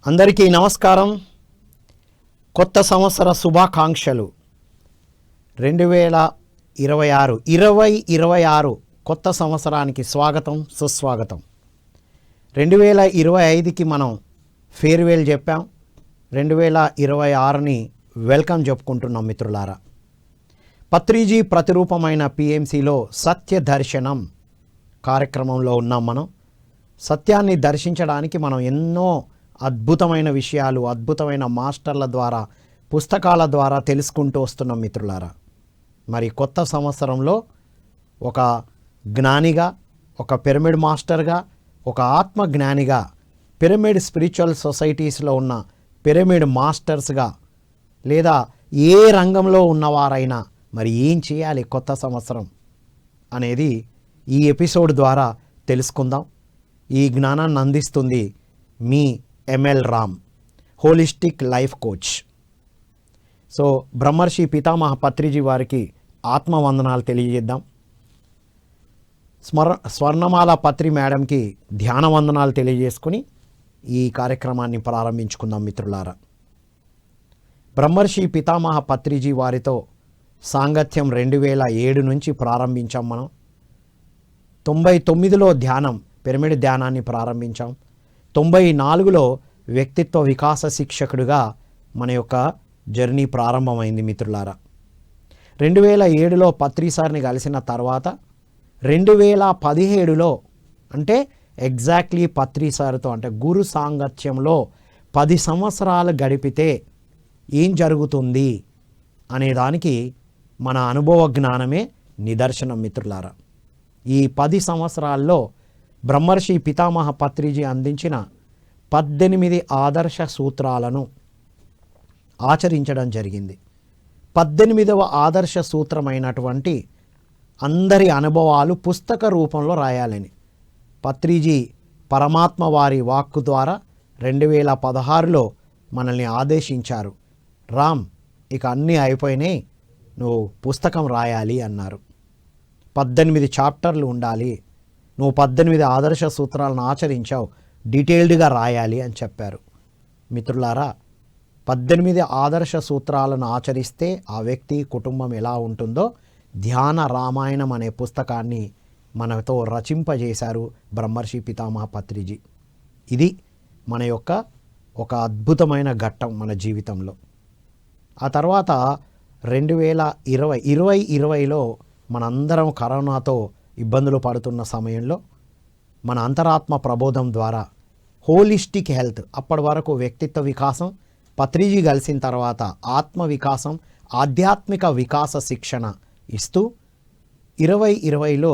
అందరికీ నమస్కారం. కొత్త సంవత్సర శుభాకాంక్షలు. 2026 కొత్త సంవత్సరానికి స్వాగతం, సుస్వాగతం. 2025కి మనం ఫేర్వెల్ చెప్పాం. 2026ని వెల్కమ్ చెప్పుకుంటున్నాం మిత్రులారా. పత్రిజీ ప్రతిరూపమైన పిఎంసిలో సత్య దర్శనం కార్యక్రమంలో ఉన్నాం. మనం సత్యాన్ని దర్శించడానికి మనం ఎన్నో అద్భుతమైన విషయాలు, అద్భుతమైన మాస్టర్ల ద్వారా, పుస్తకాల ద్వారా తెలుసుకుంటూ వస్తున్నాం మిత్రులారా. మరి కొత్త సంవత్సరంలో ఒక జ్ఞానిగా, ఒక పిరమిడ్ మాస్టర్గా, ఒక ఆత్మ జ్ఞానిగా, పిరమిడ్ స్పిరిచువల్ సొసైటీస్లో ఉన్న పిరమిడ్ మాస్టర్స్గా, లేదా ఏ రంగంలో ఉన్నవారైనా మరి ఏం చేయాలి కొత్త సంవత్సరం అనేది ఈ ఎపిసోడ్ ద్వారా తెలుసుకుందాం. ఈ జ్ఞానాన్ని అందిస్తుంది మీ ML Ram, holistic life coach. So Brahmarshi Pitamaha Patriji వారికి ఆత్మవందనాలు తెలియజేద్దాం. స్వర్ణమాల పత్రి మేడంకి ధ్యాన వందనాలు తెలియజేసుకుని ఈ కార్యక్రమాన్ని ప్రారంభించుకుందాం మిత్రులారా. బ్రహ్మర్షి పితామహ పత్రిజీ వారితో సాంగత్యం 2007 నుంచి ప్రారంభించాం. మనం 99లో ధ్యానం, పిరమిడ్ ధ్యానాన్ని ప్రారంభించాం. 94లో వ్యక్తిత్వ వికాస శిక్షకుడిగా మన యొక్క జర్నీ ప్రారంభమైంది మిత్రులారా. 2007లో పత్రి సార్ని కలిసిన తర్వాత 2017లో అంటే ఎగ్జాక్ట్లీ పత్రి సార్తో అంటే గురు సాంగత్యంలో 10 సంవత్సరాలు గడిపితే ఏం జరుగుతుంది అనే దానికి మన అనుభవ జ్ఞానమే నిదర్శనం మిత్రులారా. ఈ 10 సంవత్సరాల్లో బ్రహ్మర్షి పితామహ పత్రిజీ అందించిన 18 ఆదర్శ సూత్రాలను ఆచరించడం జరిగింది. 18వ ఆదర్శ సూత్రమైనటువంటి అందరి అనుభవాలు పుస్తక రూపంలో రాయాలని పత్రిజీ పరమాత్మ వారి వాక్కు ద్వారా 2016లో మనల్ని ఆదేశించారు. రామ్, ఇక అన్నీ అయిపోయినాయి, నువ్వు పుస్తకం రాయాలి అన్నారు. 18 చాప్టర్లు ఉండాలి, నువ్వు 18 ఆదర్శ సూత్రాలను ఆచరించావు, డీటెయిల్డ్గా రాయాలి అని చెప్పారు. మిత్రులారా, 18 ఆదర్శ సూత్రాలను ఆచరిస్తే ఆ వ్యక్తి, కుటుంబం ఎలా ఉంటుందో ధ్యాన రామాయణం అనే పుస్తకాన్ని మనతో రచింపజేశారు బ్రహ్మర్షి పితామహ పత్రిజీ. ఇది మన యొక్క ఒక అద్భుతమైన ఘట్టం మన జీవితంలో. ఆ తర్వాత 2020లో మనందరం కరోనాతో ఇబ్బందులు పడుతున్న సమయంలో మన అంతరాత్మ ప్రబోధం ద్వారా హోలిస్టిక్ హెల్త్, అప్పటి వరకు వ్యక్తిత్వ వికాసం, పత్రిజీ కలిసిన తర్వాత ఆత్మ వికాసం, ఆధ్యాత్మిక వికాస శిక్షణ ఇస్తూ 2020లో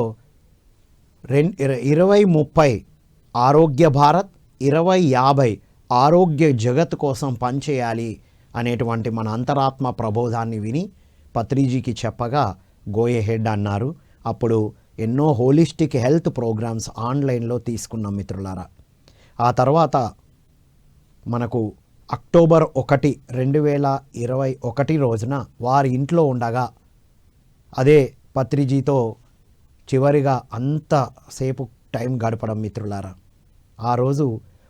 2030 ఆరోగ్య భారత్, 2050 ఆరోగ్య జగత్ కోసం పనిచేయాలి అనేటువంటి మన అంతరాత్మ ప్రబోధాన్ని విని పత్రిజీకి చెప్పగా గోయే హెడ్ అన్నారు. అప్పుడు ఎన్నో హోలిస్టిక్ హెల్త్ ప్రోగ్రామ్స్ ఆన్లైన్లో తీసుకున్నాం మిత్రులారా. ఆ తర్వాత మనకు అక్టోబర్ 1, 2021 రోజున వారి ఇంట్లో ఉండగా అదే పత్రిజీతో చివరిగా అంతసేపు టైం గడపడం మిత్రులారా. ఆ రోజు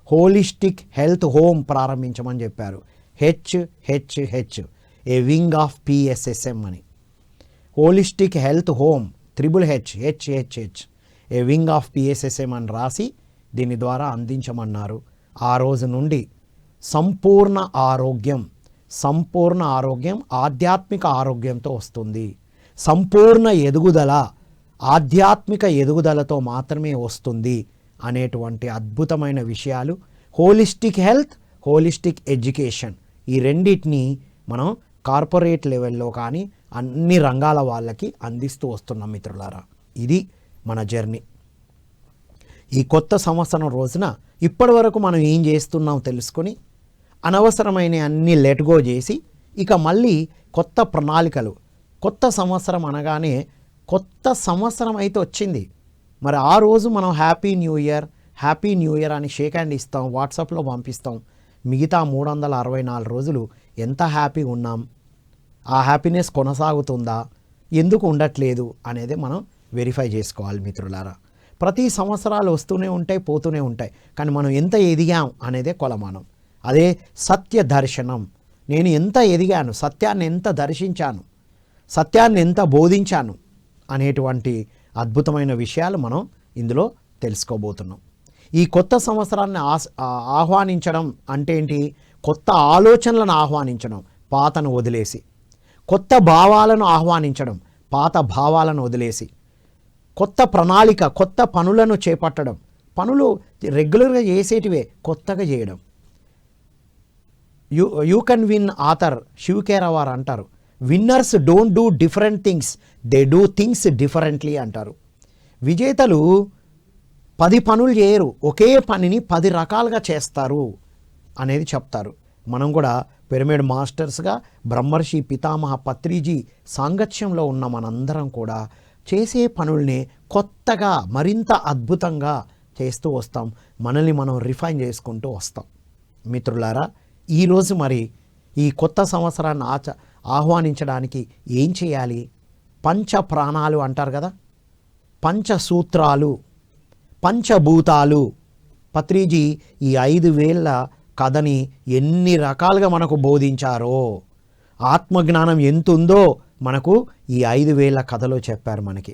హోలిస్టిక్ హెల్త్ హోమ్ ప్రారంభించమని చెప్పారు. HHH, A wing of PSSM అని. Holistic health home HHH, A wing of PSSM అని రాసి దీని ద్వారా అందించమన్నారు. ఆ రోజు నుండి సంపూర్ణ ఆరోగ్యం ఆధ్యాత్మిక ఆరోగ్యంతో వస్తుంది. సంపూర్ణ ఎదుగుదల ఆధ్యాత్మిక ఎదుగుదలతో మాత్రమే వస్తుంది అనేటువంటి అద్భుతమైన విషయాలు హోలిస్టిక్ హెల్త్, హోలిస్టిక్ ఎడ్యుకేషన్, ఈ రెండింటిని మనం కార్పొరేట్ లెవెల్లో కానీ అన్ని రంగాల వాళ్ళకి అందిస్తూ వస్తున్నాం మిత్రులారా. ఇది మన జర్నీ. ఈ కొత్త సంవత్సరం రోజున ఇప్పటి వరకు మనం ఏం చేస్తున్నాం తెలుసుకొని అనవసరమైన అన్నీ లెట్ గో చేసి ఇక మళ్ళీ కొత్త ప్రణాళికలు. కొత్త సంవత్సరం అనగానే కొత్త సంవత్సరం అయితే వచ్చింది, మరి ఆ రోజు మనం హ్యాపీ న్యూ ఇయర్ అని షేక్ హ్యాండ్ ఇస్తాం, వాట్సాప్లో పంపిస్తాం. మిగతా 364 రోజులు ఎంత హ్యాపీగా ఉన్నాం, ఆ హ్యాపీనెస్ కొనసాగుతుందా, ఎందుకు ఉండట్లేదు అనేది మనం వెరిఫై చేసుకోవాలి మిత్రులారా. ప్రతి సంవత్సరాలు వస్తూనే ఉంటాయి, పోతూనే ఉంటాయి, కానీ మనం ఎంత ఎదిగాం అనేదే కొలమానం. అదే సత్య దర్శనం. నేను ఎంత ఎదిగాను, సత్యాన్ని ఎంత దర్శించాను, సత్యాన్ని ఎంత బోధించాను అనేటువంటి అద్భుతమైన విషయాలు మనం ఇందులో తెలుసుకోబోతున్నాం. ఈ కొత్త సంవత్సరాన్ని ఆహ్వానించడం అంటే ఏంటి? కొత్త ఆలోచనలను ఆహ్వానించడం, పాతను వదిలేసి. కొత్త భావాలను ఆహ్వానించడం, పాత భావాలను వదిలేసి. కొత్త ప్రణాళిక, కొత్త పనులను చేపట్టడం, పనులు రెగ్యులర్గా చేసేటివే కొత్తగా చేయడం. యూ కెన్ విన్ ఆథర్ శివకేరవార్ అంటారు, winners don't do different things, they do things differently అంటారు. విజేతలు 10 పనులు చేయరు, ఒకే పనిని 10 రకాలుగా చేస్తారు అనేది చెప్తారు. మనం కూడా పిరమిడ్ మాస్టర్స్గా బ్రహ్మర్షి పితామహ పత్రిజీ సాంగత్యంలో ఉన్న మనందరం కూడా చేసే పనుల్ని కొత్తగా మరింత అద్భుతంగా చేస్తూ వస్తాం. మనల్ని మనం రిఫైన్ చేసుకుంటూ వస్తాం. మిత్రులారా, ఈరోజు మరి ఈ కొత్త సంవత్సరాన్ని ఆహ్వానించడానికి ఏం చేయాలి? పంచ ప్రాణాలు అంటారు కదా, పంచసూత్రాలు, పంచభూతాలు. పత్రిజీ ఈ 5,000 కథని ఎన్ని రకాలుగా మనకు బోధించారో, ఆత్మజ్ఞానం ఎంత ఉందో మనకు ఈ 5,000 కథలో చెప్పారు మనకి.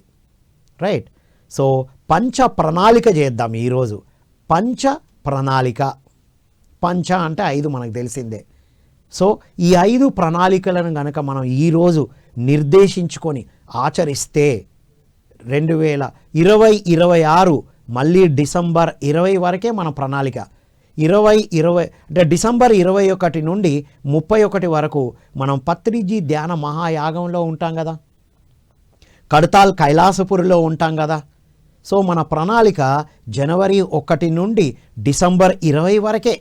రైట్. సో పంచ ప్రణాళిక చేద్దాం ఈరోజు. పంచ ప్రణాళిక. పంచ అంటే 5 మనకు తెలిసిందే. సో ఈ 5 ప్రణాళికలను కనుక మనం ఈరోజు నిర్దేశించుకొని ఆచరిస్తే 2026 మళ్ళీ డిసెంబర్ 20 వరకే మన ప్రణాళిక. 20 అంటే డిసెంబర్ 21 నుండి 31 వరకు మనం పత్రిజీ ధ్యాన మహాయాగంలో ఉంటాం కదా, కడతాల్ కైలాసపురిలో ఉంటాం కదా. సో మన ప్రణాళిక జనవరి 1 నుండి డిసెంబర్ 20 వరకే.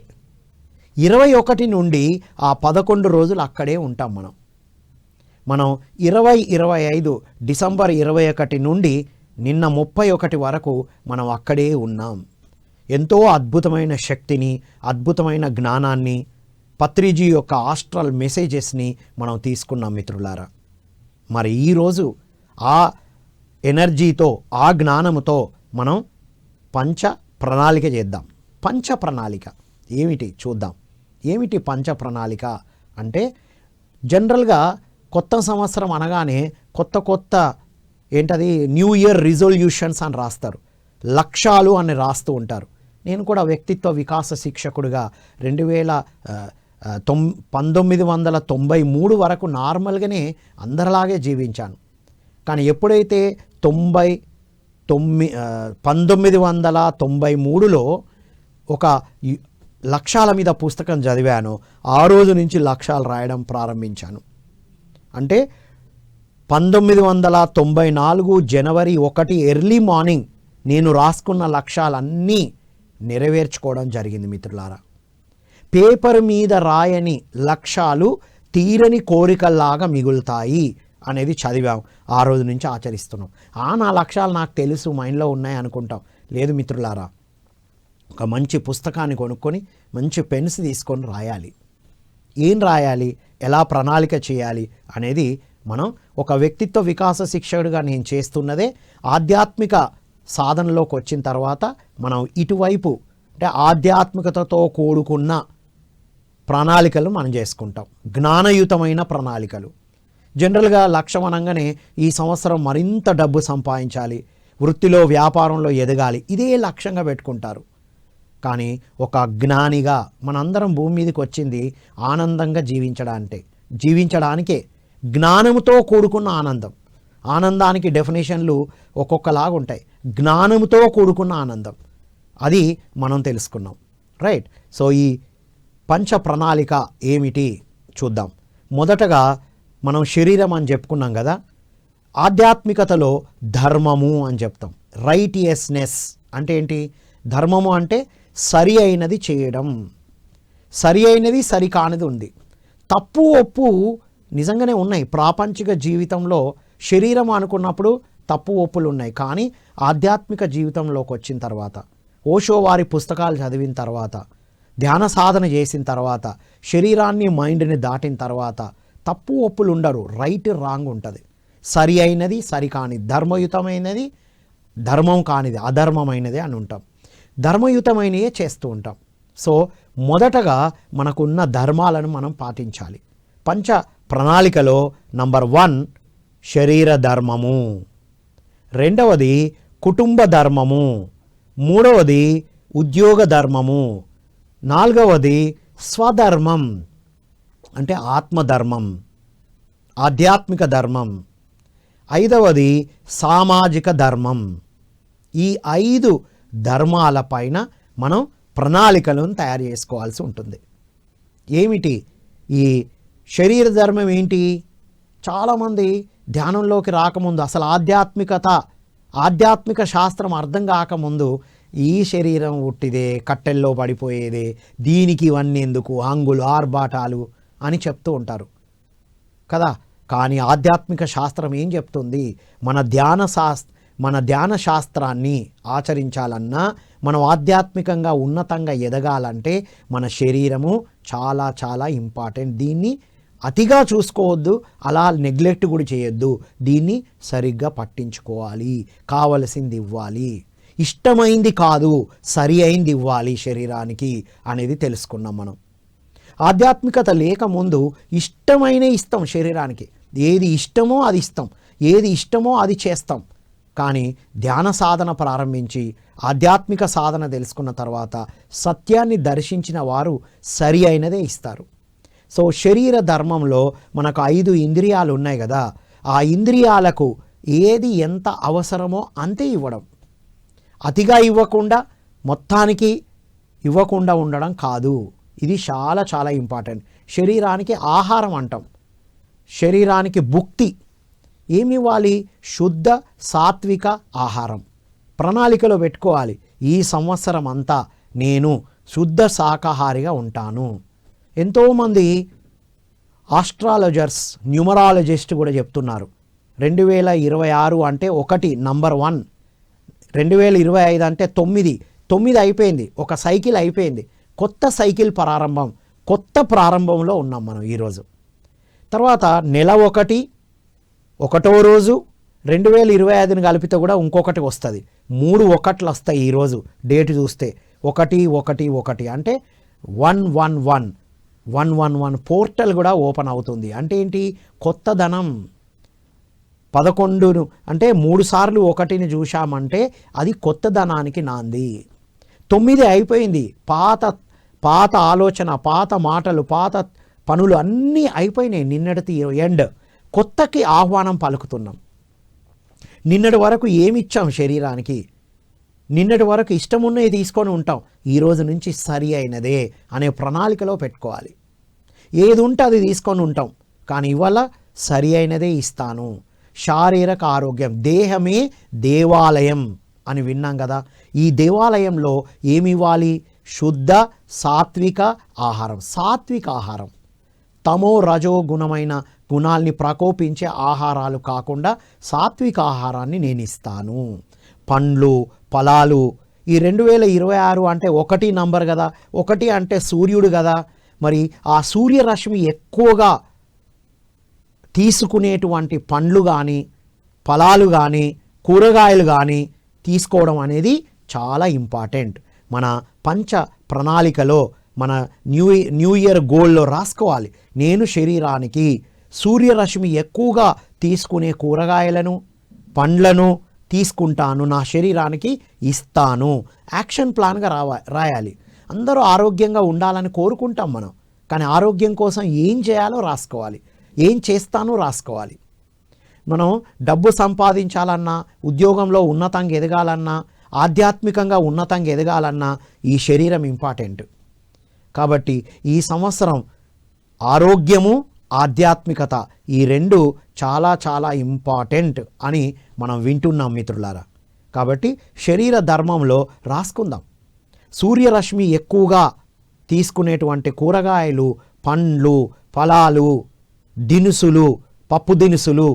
21 నుండి ఆ 11 రోజులు అక్కడే ఉంటాం మనం 20-25 డిసెంబర్ 21 నుండి నిన్న 31 వరకు మనం అక్కడే ఉన్నాం. ఎంతో అద్భుతమైన శక్తిని, అద్భుతమైన జ్ఞానాన్ని, పత్రిజీ యొక్క ఆస్ట్రల్ మెసేజెస్ని మనం తీసుకున్నాం మిత్రులారా. మరి ఈరోజు ఆ ఎనర్జీతో, ఆ జ్ఞానముతో మనం పంచ ప్రణాళిక చేద్దాం. పంచ ప్రణాళిక ఏమిటి చూద్దాం. ఏమిటి పంచ ప్రణాళిక అంటే, జనరల్గా కొత్త సంవత్సరం అనగానే కొత్త ఏంటది న్యూ ఇయర్ రిజల్యూషన్స్ అని రాస్తారు, లక్ష్యాలు అని రాస్తూ ఉంటారు. నేను కూడా వ్యక్తిత్వ వికాస శిక్షకుడిగా 1993 వరకు నార్మల్గానే అందరిలాగే జీవించాను. కానీ ఎప్పుడైతే 1993లో ఒక లక్ష్యాల మీద పుస్తకం చదివానో ఆ రోజు నుంచి లక్ష్యాలు రాయడం ప్రారంభించాను. అంటే 1994 జనవరి 1 ఎర్లీ మార్నింగ్ నేను రాసుకున్న లక్ష్యాలన్నీ నెరవేర్చుకోవడం జరిగింది మిత్రులారా. పేపర్ మీద రాయని లక్ష్యాలు తీరని కోరికల్లాగా మిగులుతాయి అనేది చదివాం. ఆ రోజు నుంచి ఆచరిస్తున్నాం. నా లక్ష్యాలు నాకు తెలుసు, మైండ్లో ఉన్నాయి అనుకుంటాం. లేదు మిత్రులారా, ఒక మంచి పుస్తకాన్ని కొనుక్కొని మంచి పెన్స్ తీసుకొని రాయాలి. ఏం రాయాలి, ఎలా ప్రణాళిక చేయాలి అనేది మనం ఒక వ్యక్తిత్వ వికాస శిక్షకుడిగా నేను చేస్తున్నదే. ఆధ్యాత్మిక సాధనలోకి వచ్చిన తర్వాత మనం ఇటువైపు అంటే ఆధ్యాత్మికతతో కూడుకున్న ప్రణాళికలు మనం చేసుకుంటాం, జ్ఞానయుతమైన ప్రణాళికలు. జనరల్గా లక్ష్యం అనగానే ఈ సంవత్సరం మరింత డబ్బు సంపాదించాలి, వృత్తిలో వ్యాపారంలో ఎదగాలి, ఇదే లక్ష్యంగా పెట్టుకుంటారు. కానీ ఒక జ్ఞానిగా మనందరం భూమి మీదకి వచ్చింది ఆనందంగా జీవించడానికే. జ్ఞానంతో కూడుకున్న ఆనందం. ఆనందానికి డెఫినేషన్లు ఒక్కొక్కలాగా ఉంటాయి. జ్ఞానంతో కూడుకున్న ఆనందం, అది మనం తెలుసుకున్నాం. రైట్. సో ఈ పంచ ప్రణాళిక ఏమిటి చూద్దాం. మొదటగా మనం శరీరం అని చెప్పుకున్నాం కదా, ఆధ్యాత్మికతలో ధర్మము అని చెప్తాం. రైటియస్నెస్ అంటే ఏంటి? ధర్మము అంటే సరి అయినది చేయడం. సరి అయినది సరికానిది ఉంది. తప్పు ఒప్పు నిజంగానే ఉన్నాయి. ప్రాపంచిక జీవితంలో శరీరం అనుకున్నప్పుడు తప్పు ఒప్పులు ఉన్నాయి. కానీ ఆధ్యాత్మిక జీవితంలోకి వచ్చిన తర్వాత, ఓషో వారి పుస్తకాలు చదివిన తర్వాత, ధ్యాన సాధన చేసిన తర్వాత, శరీరాన్ని మైండ్ని దాటిన తర్వాత తప్పు ఒప్పులు ఉండరు. రైట్ రాంగ్ ఉంటుంది. సరి అయినది సరికానిది, ధర్మయుతమైనది ధర్మం కానిది అధర్మమైనది అని ఉంటాం. ధర్మయుతమైనయే చేస్తూ ఉంటాం. సో మొదటగా మనకున్న ధర్మాలను మనం పాటించాలి. పంచ ప్రణాళికలో నంబర్ 1 శరీర ధర్మము, రెండవది కుటుంబ ధర్మము, మూడవది ఉద్యోగ ధర్మము, నాలుగవది స్వధర్మం అంటే ఆత్మధర్మం, ఆధ్యాత్మిక ధర్మం, ఐదవది సామాజిక ధర్మం. ఈ 5 ధర్మాలపైన మనం ప్రణాళికలను తయారు చేసుకోవాల్సి ఉంటుంది. ఏమిటి ఈ శరీర ధర్మం ఏంటి? చాలామంది ధ్యానంలోకి రాకముందు, అసలు ఆధ్యాత్మిక శాస్త్రం అర్థం కాకముందు ఈ శరీరం ఉట్టిదే, కట్టెల్లో పడిపోయేదే, దీనికి ఇవన్నీ ఎందుకు, హంగులు ఆర్భాటాలు అని చెప్తూ ఉంటారు కదా. కానీ ఆధ్యాత్మిక శాస్త్రం ఏం చెప్తుంది? మన ధ్యాన శాస్త్రాన్ని ఆచరించాలన్నా, మనం ఆధ్యాత్మికంగా ఉన్నతంగా ఎదగాలంటే మన శరీరము చాలా చాలా ఇంపార్టెంట్. దీన్ని అతిగా చూసుకోవద్దు, అలా నెగ్లెక్ట్ కూడా చేయొద్దు. దీన్ని సరిగ్గా పట్టించుకోవాలి, కావలసింది ఇవ్వాలి, ఇష్టమైంది కాదు సరి అయింది ఇవ్వాలి శరీరానికి అనేది తెలుసుకున్నాం మనం. ఆధ్యాత్మికత లేకముందు ఇష్టమైన ఇస్తాం శరీరానికి, ఏది ఇష్టమో అది ఇస్తాం, ఏది ఇష్టమో అది చేస్తాం. కానీ ధ్యాన సాధన ప్రారంభించి ఆధ్యాత్మిక సాధన తెలుసుకున్న తర్వాత సత్యాన్ని దర్శించిన వారు సరి అయినదే ఇస్తారు. సో శరీర ధర్మంలో మనకు 5 ఇంద్రియాలు ఉన్నాయి కదా, ఆ ఇంద్రియాలకు ఏది ఎంత అవసరమో అంతే ఇవ్వడం, అతిగా ఇవ్వకుండా మొత్తానికి ఇవ్వకుండా ఉండడం కాదు. ఇది చాలా చాలా ఇంపార్టెంట్. శరీరానికి ఆహారం అంటాం, శరీరానికి భుక్తి ఏమి ఇవ్వాలి? శుద్ధ సాత్విక ఆహారం. ప్రణాళికలో పెట్టుకోవాలి, ఈ సంవత్సరం అంతా నేను శుద్ధ శాకాహారిగా ఉంటాను. ఎంతోమంది ఆస్ట్రాలజర్స్, న్యూమరాలజిస్ట్ కూడా చెప్తున్నారు 2026 అంటే 1 నంబర్ 1, 2025 అంటే 9 అయిపోయింది, ఒక సైకిల్ అయిపోయింది, కొత్త సైకిల్ ప్రారంభం, కొత్త ప్రారంభంలో ఉన్నాం మనం ఈరోజు. తర్వాత నెల 1వ రోజు 2025ని కలిపితే కూడా ఇంకొకటి వస్తుంది, 3 1లు వస్తాయి. ఈరోజు డేట్ చూస్తే 1 అంటే 111 పోర్టల్ కూడా ఓపెన్ అవుతుంది. అంటే ఏంటి? కొత్త ధనం. 11 అంటే 3 సార్లు 1ని చూశామంటే అది కొత్త ధనానికి నాంది. 9 అయిపోయింది, పాత ఆలోచన, పాత మాటలు, పాత పనులు అన్నీ అయిపోయినాయి. నిన్నటిది ఎండ్, కొత్తకి ఆహ్వానం పలుకుతున్నాం. నిన్నటి వరకు ఏమిచ్చాం శరీరానికి? నిన్నటి వరకు ఇష్టమున్నవి తీసుకొని ఉంటాం, ఈరోజు నుంచి సరి అయినదే అనే ప్రణాళికలో పెట్టుకోవాలి. ఏది ఉంటే అది తీసుకొని ఉంటాం, కానీ ఇవాళ సరి అయినదే ఇస్తాను. శారీరక ఆరోగ్యం, దేహమే దేవాలయం అని విన్నాం కదా. ఈ దేవాలయంలో ఏమి ఇవ్వాలి? శుద్ధ సాత్విక ఆహారం. సాత్విక ఆహారం, తమో రజో గుణమైన గుణాల్ని ప్రకోపించే ఆహారాలు కాకుండా సాత్విక ఆహారాన్ని నేను ఇస్తాను. పండ్లు, ఫలాలు. ఈ 2026 అంటే 1 నంబర్ కదా, 1 అంటే సూర్యుడు కదా. మరి ఆ సూర్యరశ్మి ఎక్కువగా తీసుకునేటువంటి పండ్లు కానీ, ఫలాలు కానీ, కూరగాయలు కానీ తీసుకోవడం అనేది చాలా ఇంపార్టెంట్. మన పంచ ప్రణాళికలో, మన న్యూ ఇయర్ గోల్లో రాసుకోవాలి, నేను శరీరానికి సూర్యరశ్మి ఎక్కువగా తీసుకునే కూరగాయలను, పండ్లను తీసుకుంటాను, నా శరీరానికి ఇస్తాను. యాక్షన్ ప్లాన్గా రాయాలి. అందరూ ఆరోగ్యంగా ఉండాలని కోరుకుంటాం మనం, కానీ ఆరోగ్యం కోసం ఏం చేయాలో రాసుకోవాలి, ఏం చేస్తానో రాసుకోవాలి. మనం డబ్బు సంపాదించాలన్నా, ఉద్యోగంలో ఉన్నతంగా ఎదగాలన్నా, ఆధ్యాత్మికంగా ఉన్నతంగా ఎదగాలన్నా ఈ శరీరం ఇంపార్టెంట్. కాబట్టి ఈ సంవత్సరం ఆరోగ్యము, ఆధ్యాత్మికత ఈ 2 చాలా చాలా ఇంపార్టెంట్ అని మనం వింటున్నాం మిత్రులారా. కాబట్టి శరీర ధర్మంలో రాసుకుందాం, సూర్యరశ్మి ఎక్కువగా తీసుకునేటువంటి కూరగాయలు, పండ్లు, ఫలాలు, దినుసులు, పప్పు దినుసులు,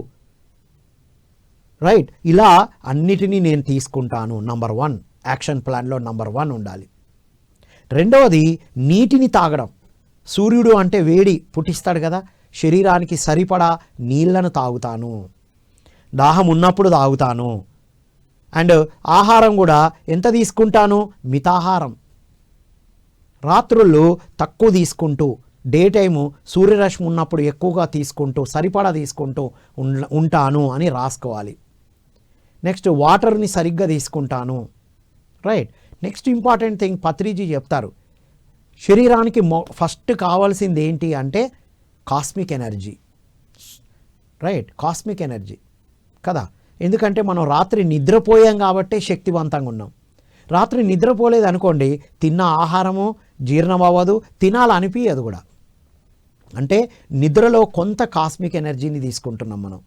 రైట్, ఇలా అన్నిటినీ నేను తీసుకుంటాను. నంబర్ 1 యాక్షన్ ప్లాన్లో నంబర్ 1 ఉండాలి. రెండవది నీటిని తాగడం. సూర్యుడు అంటే వేడి పుట్టిస్తాడు కదా, శరీరానికి సరిపడా నీళ్లను తాగుతాను, దాహం ఉన్నప్పుడు తాగుతాను. అండ్ ఆహారం కూడా ఎంత తీసుకుంటాను? మితాహారం, రాత్రుళ్ళు తక్కువ తీసుకుంటూ డే టైము సూర్యరశ్మి ఉన్నప్పుడు ఎక్కువగా తీసుకుంటూ సరిపడా తీసుకుంటూ ఉంటాను అని రాసుకోవాలి. నెక్స్ట్ వాటర్ని సరిగ్గా తీసుకుంటాను. Right. Next important thing Patriji చెప్తారు, శరీరానికి ఫస్ట్ కావాల్సింది ఏంటి అంటే cosmic energy. Right, cosmic energy కదా. ఎందుకంటే మనం రాత్రి నిద్రపోయాం కాబట్టే శక్తివంతంగా ఉన్నాం. రాత్రి నిద్రపోలేదు అనుకోండి, తిన్న ఆహారము జీర్ణం అవ్వదు, తినాలనిపించదు కూడా. అంటే నిద్రలో కొంత కాస్మిక్ ఎనర్జీని తీసుకుంటున్నాం మనం.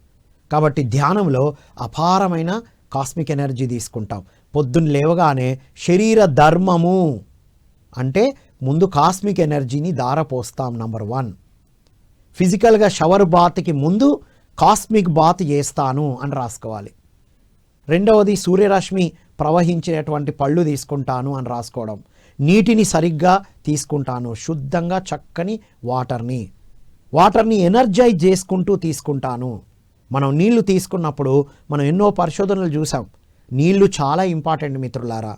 కాబట్టి ధ్యానంలో అపారమైన కాస్మిక్ ఎనర్జీ తీసుకుంటాం. పొద్దున్న లేవగానే శరీర ధర్మము అంటే ముందు కాస్మిక్ ఎనర్జీని ధారపోస్తాం. నంబర్ 1, ఫిజికల్గా షవర్ బాత్కి ముందు కాస్మిక్ బాత్ చేస్తాను అని రాసుకోవాలి. రెండవది సూర్యరశ్మి ప్రవహించేటువంటి పళ్ళు తీసుకుంటాను అని రాసుకోవడం. నీటిని సరిగ్గా తీసుకుంటాను, శుద్ధంగా చక్కని వాటర్ని ఎనర్జైజ్ చేసుకుంటూ తీసుకుంటాను. మనం నీళ్లు తీసుకున్నప్పుడు మనం ఎన్నో పరిశోధనలు చూసాం, నీళ్లు చాలా ఇంపార్టెంట్ మిత్రులారా.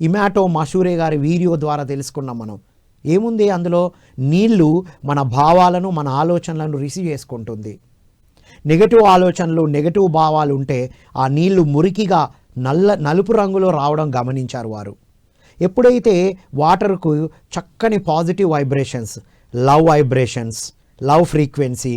ఇమాటో మషూరే గారి వీడియో ద్వారా తెలుసుకున్నాం మనం. ఏముంది అందులో, నీళ్లు మన భావాలను మన ఆలోచనలను రిసీవ్ చేసుకుంటుంది. నెగటివ్ ఆలోచనలు నెగటివ్ భావాలు ఉంటే ఆ నీళ్లు మురికిగా నలుపు రంగులో రావడం గమనించారు వారు. ఎప్పుడైతే వాటర్కు చక్కని positive vibrations, love frequency,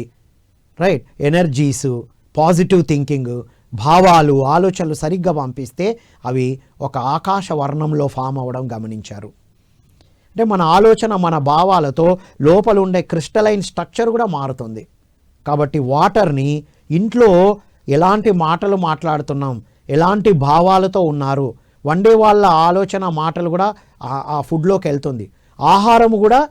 right, energies, positive thinking, భావాలు ఆలోచనలు సరిగ్గా పంపిస్తే అవి ఒక ఆకాశ వర్ణంలో ఫామ్ అవ్వడం గమనించారు. అంటే మన ఆలోచన మన భావాలతో లోపల ఉండే క్రిస్టలైన్ స్ట్రక్చర్ కూడా మారుతుంది. కాబట్టి వాటర్ని ఇంట్లో ఎలాంటి మాటలు మాట్లాడుతున్నాం, ఎలాంటి భావాలతో ఉన్నారు, వండే వాళ్ళ ఆలోచన మాటలు కూడా ఆ ఫుడ్లోకి వెళ్తుంది. ఆహారము కూడా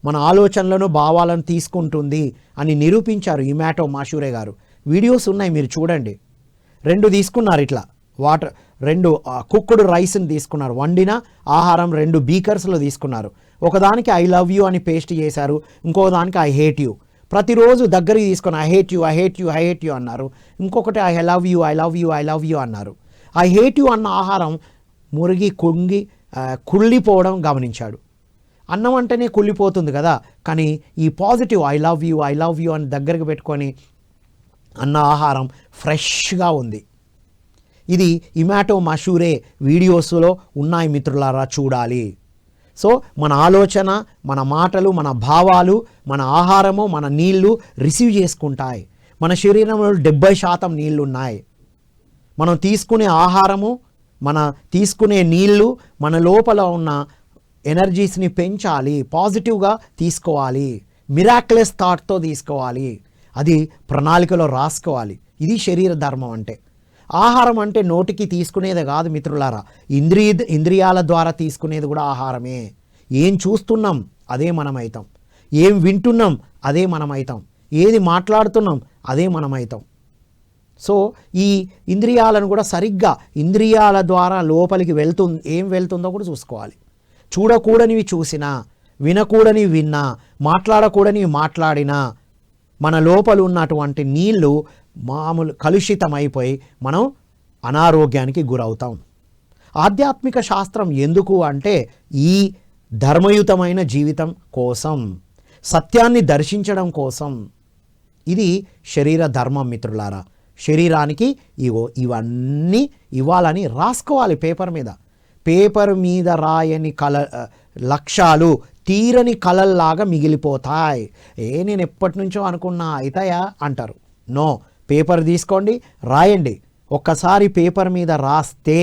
మన ఆలోచనలను భావాలను తీసుకుంటుంది అని నిరూపించారు ఇమాటో మషూరే గారు. వీడియోస్ ఉన్నాయి, మీరు చూడండి. 2 తీసుకున్నారు ఇట్లా వాటర్, 2 కుక్కుడు రైస్ని తీసుకున్నారు, వండిన ఆహారం 2 బీకర్స్లో తీసుకున్నారు. ఒకదానికి ఐ లవ్ యూ అని పేస్ట్ చేశారు, ఇంకో దానికి ఐ హేట్ యూ. ప్రతిరోజు దగ్గరికి తీసుకొని ఐ హేట్ యూ అన్నారు. ఇంకొకటి ఐ లవ్ యూ అన్నారు. ఐ హేట్ యూ అన్న ఆహారం మురిగి కుళ్ళిపోవడం గమనించాడు. అన్నం అంటేనే కుళ్ళిపోతుంది కదా, కానీ ఈ పాజిటివ్ ఐ లవ్ యూ అని దగ్గరికి పెట్టుకొని అన్న ఆహారం ఫ్రెష్గా ఉంది. ఇది ఇమాటో మషూరే వీడియోస్లో ఉన్నాయి మిత్రులారా, చూడాలి. సో మన ఆలోచన, మన మాటలు, మన భావాలు, మన ఆహారము, మన నీళ్లు రిసీవ్ చేసుకుంటాయి. మన శరీరంలో 70% నీళ్లు ఉన్నాయి. మనం తీసుకునే ఆహారము, మన తీసుకునే నీళ్లు మన లోపల ఉన్న ఎనర్జీస్ని పెంచాలి, పాజిటివ్గా తీసుకోవాలి, మిరాక్యులస్ థాట్తో తీసుకోవాలి, అది ప్రణాళికలో రాసుకోవాలి. ఇది శరీర ధర్మం అంటే. ఆహారం అంటే నోటికి తీసుకునేది కాదు మిత్రులారా, ఇంద్రియాల ద్వారా తీసుకునేది కూడా ఆహారమే. ఏం చూస్తున్నాం అదే మనమైతాం, ఏం వింటున్నాం అదే మనమైతాం, ఏది మాట్లాడుతున్నాం అదే మనమైతాం. సో ఈ ఇంద్రియాలను కూడా సరిగ్గా ఇంద్రియాల ద్వారా లోపలికి ఏం వెళ్తుందో కూడా చూసుకోవాలి. చూడకూడనివి చూసినా, వినకూడనివి విన్నా, మాట్లాడకూడనివి మాట్లాడినా మన లోపల ఉన్నటువంటి నీళ్లు మామూలు కలుషితమైపోయి మనం అనారోగ్యానికి గురవుతాం. ఆధ్యాత్మిక శాస్త్రం ఎందుకు అంటే ఈ ధర్మయుతమైన జీవితం కోసం, సత్యాన్ని దర్శించడం కోసం. ఇది శరీర ధర్మం మిత్రులారా. శరీరానికి ఇవన్నీ ఇవ్వాలని రాసుకోవాలి పేపర్ మీద రాయని లక్ష్యాలు తీరని కలల్లాగా మిగిలిపోతాయి. నేను ఎప్పటి నుంచో అనుకున్నా అవుతాయా అంటారు. నో, పేపర్ తీసుకోండి, రాయండి. ఒక్కసారి పేపర్ మీద రాస్తే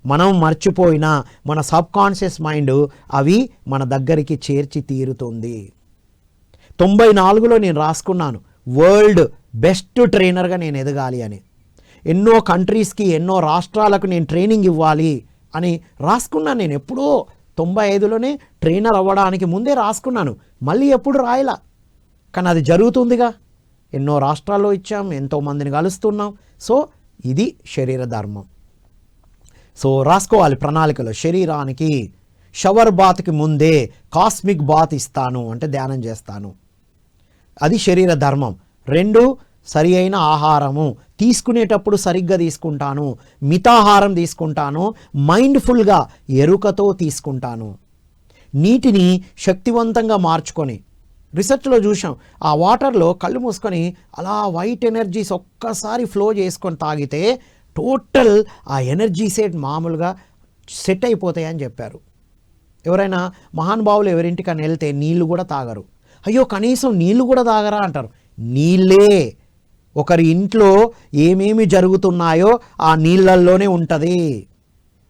మనం మర్చిపోయినా మన సబ్కాన్షియస్ మైండ్ అవి మన దగ్గరికి చేర్చి తీరుతుంది. 94లో నేను రాసుకున్నాను, వరల్డ్ బెస్ట్ ట్రైనర్గా నేను ఎదగాలి అని. ఎన్నో కంట్రీస్కి, ఎన్నో రాష్ట్రాలకు నేను ట్రైనింగ్ ఇవ్వాలి అని రాసుకున్నాను. నేను ఎప్పుడో 95లోనే ట్రైనర్ అవ్వడానికి ముందే రాసుకున్నాను, మళ్ళీ ఎప్పుడు రాయలా. కానీ అది జరుగుతుందిగా, ఎన్నో రాష్ట్రాల్లో ఇచ్చాం, ఎంతోమందిని కలుస్తున్నాం. సో ఇది శరీర ధర్మం. సో రాసుకోవాలి ప్రణాళికలో, శరీరానికి షవర్ బాత్కి ముందే కాస్మిక్ బాత్ ఇస్తాను అంటే ధ్యానం చేస్తాను, అది శరీర ధర్మం. 2 సరి అయిన ఆహారము తీసుకునేటప్పుడు సరిగ్గా తీసుకుంటాను, మితాహారం తీసుకుంటాను, మైండ్ఫుల్గా ఎరుకతో తీసుకుంటాను. నీటిని శక్తివంతంగా మార్చుకొని, రీసెర్చ్లో చూసాం, ఆ వాటర్లో కళ్ళు మూసుకొని అలా వైట్ ఎనర్జీస్ ఒక్కసారి ఫ్లో చేసుకొని తాగితే టోటల్ ఆ ఎనర్జీసే మామూలుగా సెట్ అయిపోతాయని చెప్పారు. ఎవరైనా మహానుభావులు ఎవరింటికని వెళ్తే నీళ్లు కూడా తాగరు. అయ్యో కనీసం నీళ్లు కూడా తాగరా అంటారు. నీళ్ళే ఒకరి ఇంట్లో ఏమేమి జరుగుతున్నాయో ఆ నీళ్ళల్లోనే ఉంటుంది.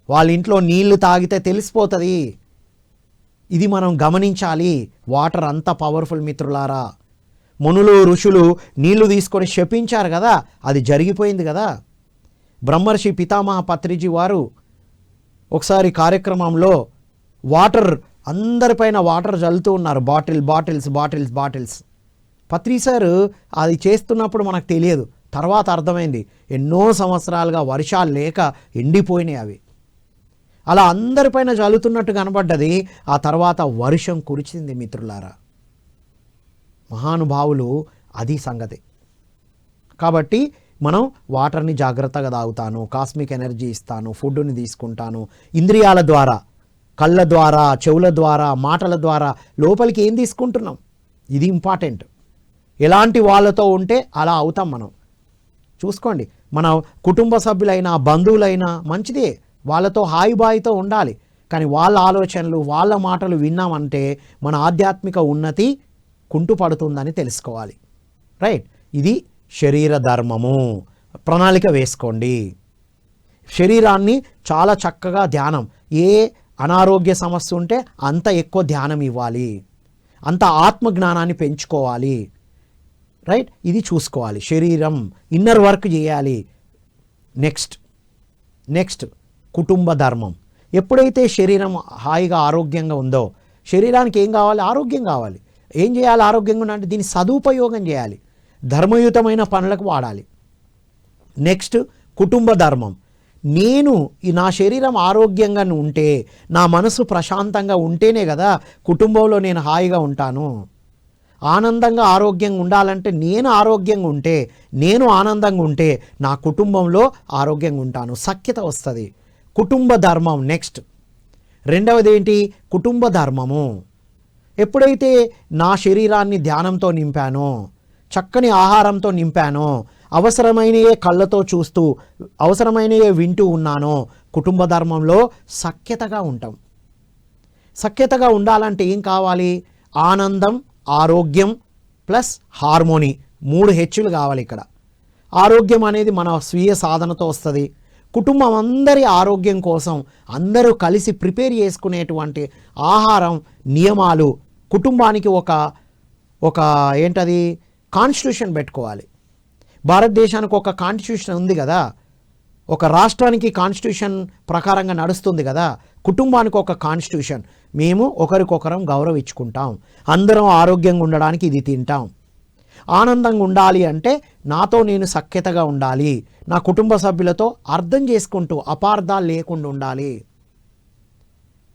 వాళ్ళ ఇంట్లో నీళ్లు తాగితే తెలిసిపోతుంది. ఇది మనం గమనించాలి. వాటర్ అంత పవర్ఫుల్ మిత్రులారా. మునులు ఋషులు నీళ్లు తీసుకొని శపించారు కదా, అది జరిగిపోయింది కదా. బ్రహ్మర్షి పితామహ పత్రిజీ వారు ఒకసారి కార్యక్రమంలో వాటర్ అందరిపైన వాటర్ చల్లుతూ ఉన్నారు. బాటిల్స్. పత్రి సార్ అది చేస్తున్నప్పుడు మనకు తెలియదు, తర్వాత అర్థమైంది ఎన్నో సంవత్సరాలుగా వర్షాలు లేక ఎండిపోయినాయి అవి. అలా అందరిపైన చల్లుతున్నట్టు కనబడ్డది. ఆ తర్వాత వర్షం కురిచింది మిత్రులారా. మహానుభావులు అది సంగతి. కాబట్టి మనం వాటర్ని జాగ్రత్తగా తాగుతాను, కాస్మిక్ ఎనర్జీ ఇస్తాను, ఫుడ్ని తీసుకుంటాను. ఇంద్రియాల ద్వారా, కళ్ళ ద్వారా, చెవుల ద్వారా, మాటల ద్వారా లోపలికి ఏం తీసుకుంటున్నాం, ఇది ఇంపార్టెంట్. ఎలాంటి వాళ్ళతో ఉంటే అలా అవుతాం మనం. చూసుకోండి, మన కుటుంబ సభ్యులైనా బంధువులైనా మంచిదే, వాళ్ళతో హాయిబాయితో ఉండాలి. కానీ వాళ్ళ ఆలోచనలు, వాళ్ళ మాటలు విన్నామంటే మన ఆధ్యాత్మిక ఉన్నతి కుంటుపడుతుందని తెలుసుకోవాలి. రైట్, ఇది శరీర ధర్మము. ప్రణాళిక వేసుకోండి. శరీరాన్ని చాలా చక్కగా ధ్యానం, ఏ అనారోగ్య సమస్య ఉంటే అంత ఎక్కువ ధ్యానం ఇవ్వాలి, అంత ఆత్మజ్ఞానాన్ని పెంచుకోవాలి. రైట్, ఇది చూసుకోవాలి. శరీరం ఇన్నర్ వర్క్ చేయాలి. నెక్స్ట్ కుటుంబ ధర్మం. ఎప్పుడైతే శరీరం హాయిగా ఆరోగ్యంగా ఉందో, శరీరానికి ఏం కావాలి, ఆరోగ్యం కావాలి. ఏం చేయాలి ఆరోగ్యంగా అంటే దీన్ని సదుపయోగం చేయాలి, ధర్మయుతమైన పనులకు వాడాలి. నెక్స్ట్ కుటుంబ ధర్మం. నేను నా శరీరం ఆరోగ్యంగా ఉంటే, నా మనసు ప్రశాంతంగా ఉంటేనే కదా కుటుంబంలో నేను హాయిగా ఉంటాను. ఆనందంగా ఆరోగ్యంగా ఉండాలంటే నేను ఆరోగ్యంగా ఉంటే, నేను ఆనందంగా ఉంటే నా కుటుంబంలో ఆరోగ్యంగా ఉంటాను, సఖ్యత వస్తుంది. కుటుంబ ధర్మం నెక్స్ట్. రెండవది ఏంటి, కుటుంబ ధర్మము. ఎప్పుడైతే నా శరీరాన్ని ధ్యానంతో నింపానో, చక్కని ఆహారంతో నింపానో, అవసరమైనయే కళ్ళతో చూస్తూ అవసరమైనయే వింటూ ఉన్నానో, కుటుంబ ధర్మంలో సఖ్యతగా ఉంటాం. సఖ్యతగా ఉండాలంటే ఏం కావాలి, ఆనందం, ఆరోగ్యం ప్లస్ హార్మోనీ, 3 హెచ్చులు కావాలి ఇక్కడ. ఆరోగ్యం అనేది మన స్వీయ సాధనతో వస్తుంది. కుటుంబం అందరి ఆరోగ్యం కోసం అందరూ కలిసి ప్రిపేర్ చేసుకునేటువంటి ఆహారం, నియమాలు, కుటుంబానికి ఒక ఏంటది కాన్స్టిట్యూషన్ పెట్టుకోవాలి. భారతదేశానికి ఒక కాన్స్టిట్యూషన్ ఉంది కదా, ఒక రాష్ట్రానికి కాన్స్టిట్యూషన్ ప్రకారంగా నడుస్తుంది కదా, కుటుంబానికి ఒక కాన్స్టిట్యూషన్. మేము ఒకరికొకరం గౌరవించుకుంటాం, అందరం ఆరోగ్యంగా ఉండడానికి ఇది తింటాం. ఆనందంగా ఉండాలి అంటే నాతో నేను సఖ్యతగా ఉండాలి, నా కుటుంబ సభ్యులతో అర్థం చేసుకుంటూ అపార్థాలు లేకుండా ఉండాలి.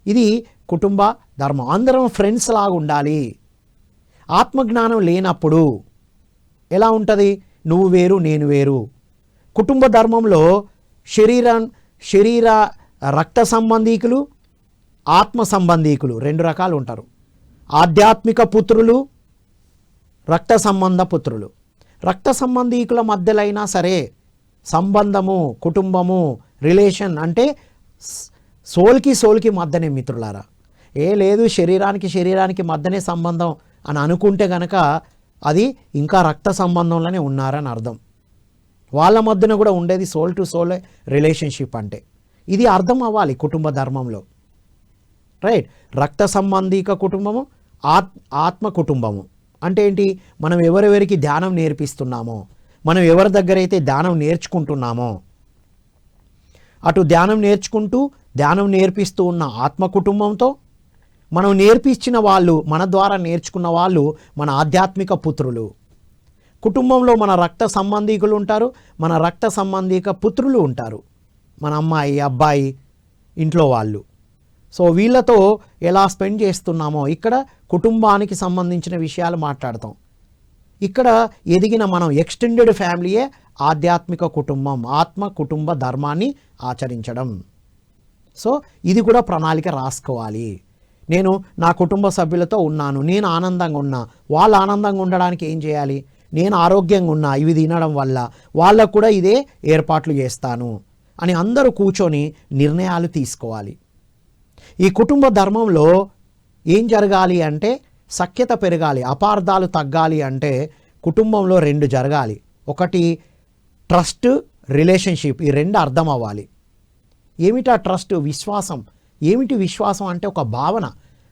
ఇది కుటుంబ ధర్మం. అందరం ఫ్రెండ్స్ లాగా ఉండాలి. ఆత్మజ్ఞానం లేనప్పుడు ఎలా ఉంటుంది, నువ్వు వేరు నేను వేరు. కుటుంబ ధర్మంలో శరీర రక్త సంబంధీకులు, ఆత్మ సంబంధీకులు 2 రకాలు ఉంటారు. ఆధ్యాత్మిక పుత్రులు, రక్త సంబంధ పుత్రులు. రక్త సంబంధీకుల మధ్యలైనా సరే సంబంధము, కుటుంబము, రిలేషన్ అంటే సోల్కి మధ్యనే మిత్రులారా. లేదు శరీరానికి మధ్యనే సంబంధం అని అనుకుంటే గనక అది ఇంకా రక్త సంబంధంలోనే ఉన్నారని అర్థం. వాళ్ళ మధ్యన కూడా ఉండేది సోల్ టు సోల్ రిలేషన్షిప్ అంటే. ఇది అర్థం అవ్వాలి కుటుంబ ధర్మంలో. రైట్, రక్త సంబంధిక కుటుంబము, ఆత్మ కుటుంబము అంటే ఏంటి, మనం ఎవరెవరికి ధ్యానం నేర్పిస్తున్నామో, మనం ఎవరి దగ్గర అయితే ధ్యానం నేర్చుకుంటున్నామో, అటు ధ్యానం నేర్చుకుంటూ ధ్యానం నేర్పిస్తూ ఉన్న ఆత్మ కుటుంబంతో, మనం నేర్పించిన వాళ్ళు, మన ద్వారా నేర్చుకున్న వాళ్ళు మన ఆధ్యాత్మిక పుత్రులు. కుటుంబంలో మన రక్త సంబంధీకులు ఉంటారు, మన రక్త సంబంధిక పుత్రులు ఉంటారు, మన అమ్మాయి, అబ్బాయి, ఇంట్లో వాళ్ళు. సో వీళ్ళతో ఎలా స్పెండ్ చేస్తున్నామో ఇక్కడ కుటుంబానికి సంబంధించిన విషయాలు మాట్లాడతాం. ఇక్కడ ఎదిగిన మనం ఎక్స్టెండెడ్ ఫ్యామిలీయే ఆధ్యాత్మిక కుటుంబం, ఆత్మ కుటుంబ ధర్మాన్ని ఆచరించడం. సో ఇది కూడా ప్రణాళిక రాసుకోవాలి. నేను నా కుటుంబ సభ్యులతో ఉన్నాను, నేను ఆనందంగా ఉన్నా, వాళ్ళు ఆనందంగా ఉండడానికి ఏం చేయాలి, నేను ఆరోగ్యంగా ఉన్నా ఇవి తినడం వల్ల, వాళ్ళకు కూడా ఇదే ఏర్పాట్లు చేస్తాను అని అందరూ కూర్చొని నిర్ణయాలు తీసుకోవాలి. ఈ కుటుంబ ధర్మంలో ఏం జరగాలి అంటే సఖ్యత పెరగాలి, అపార్థాలు తగ్గాలి అంటే కుటుంబంలో రెండు జరగాలి. ఒకటి ట్రస్ట్, రిలేషన్షిప్, ఈ రెండు అర్థం అవ్వాలి. ఏమిటా ట్రస్ట్? విశ్వాసం. ఏమిటి విశ్వాసం అంటే ఒక భావన.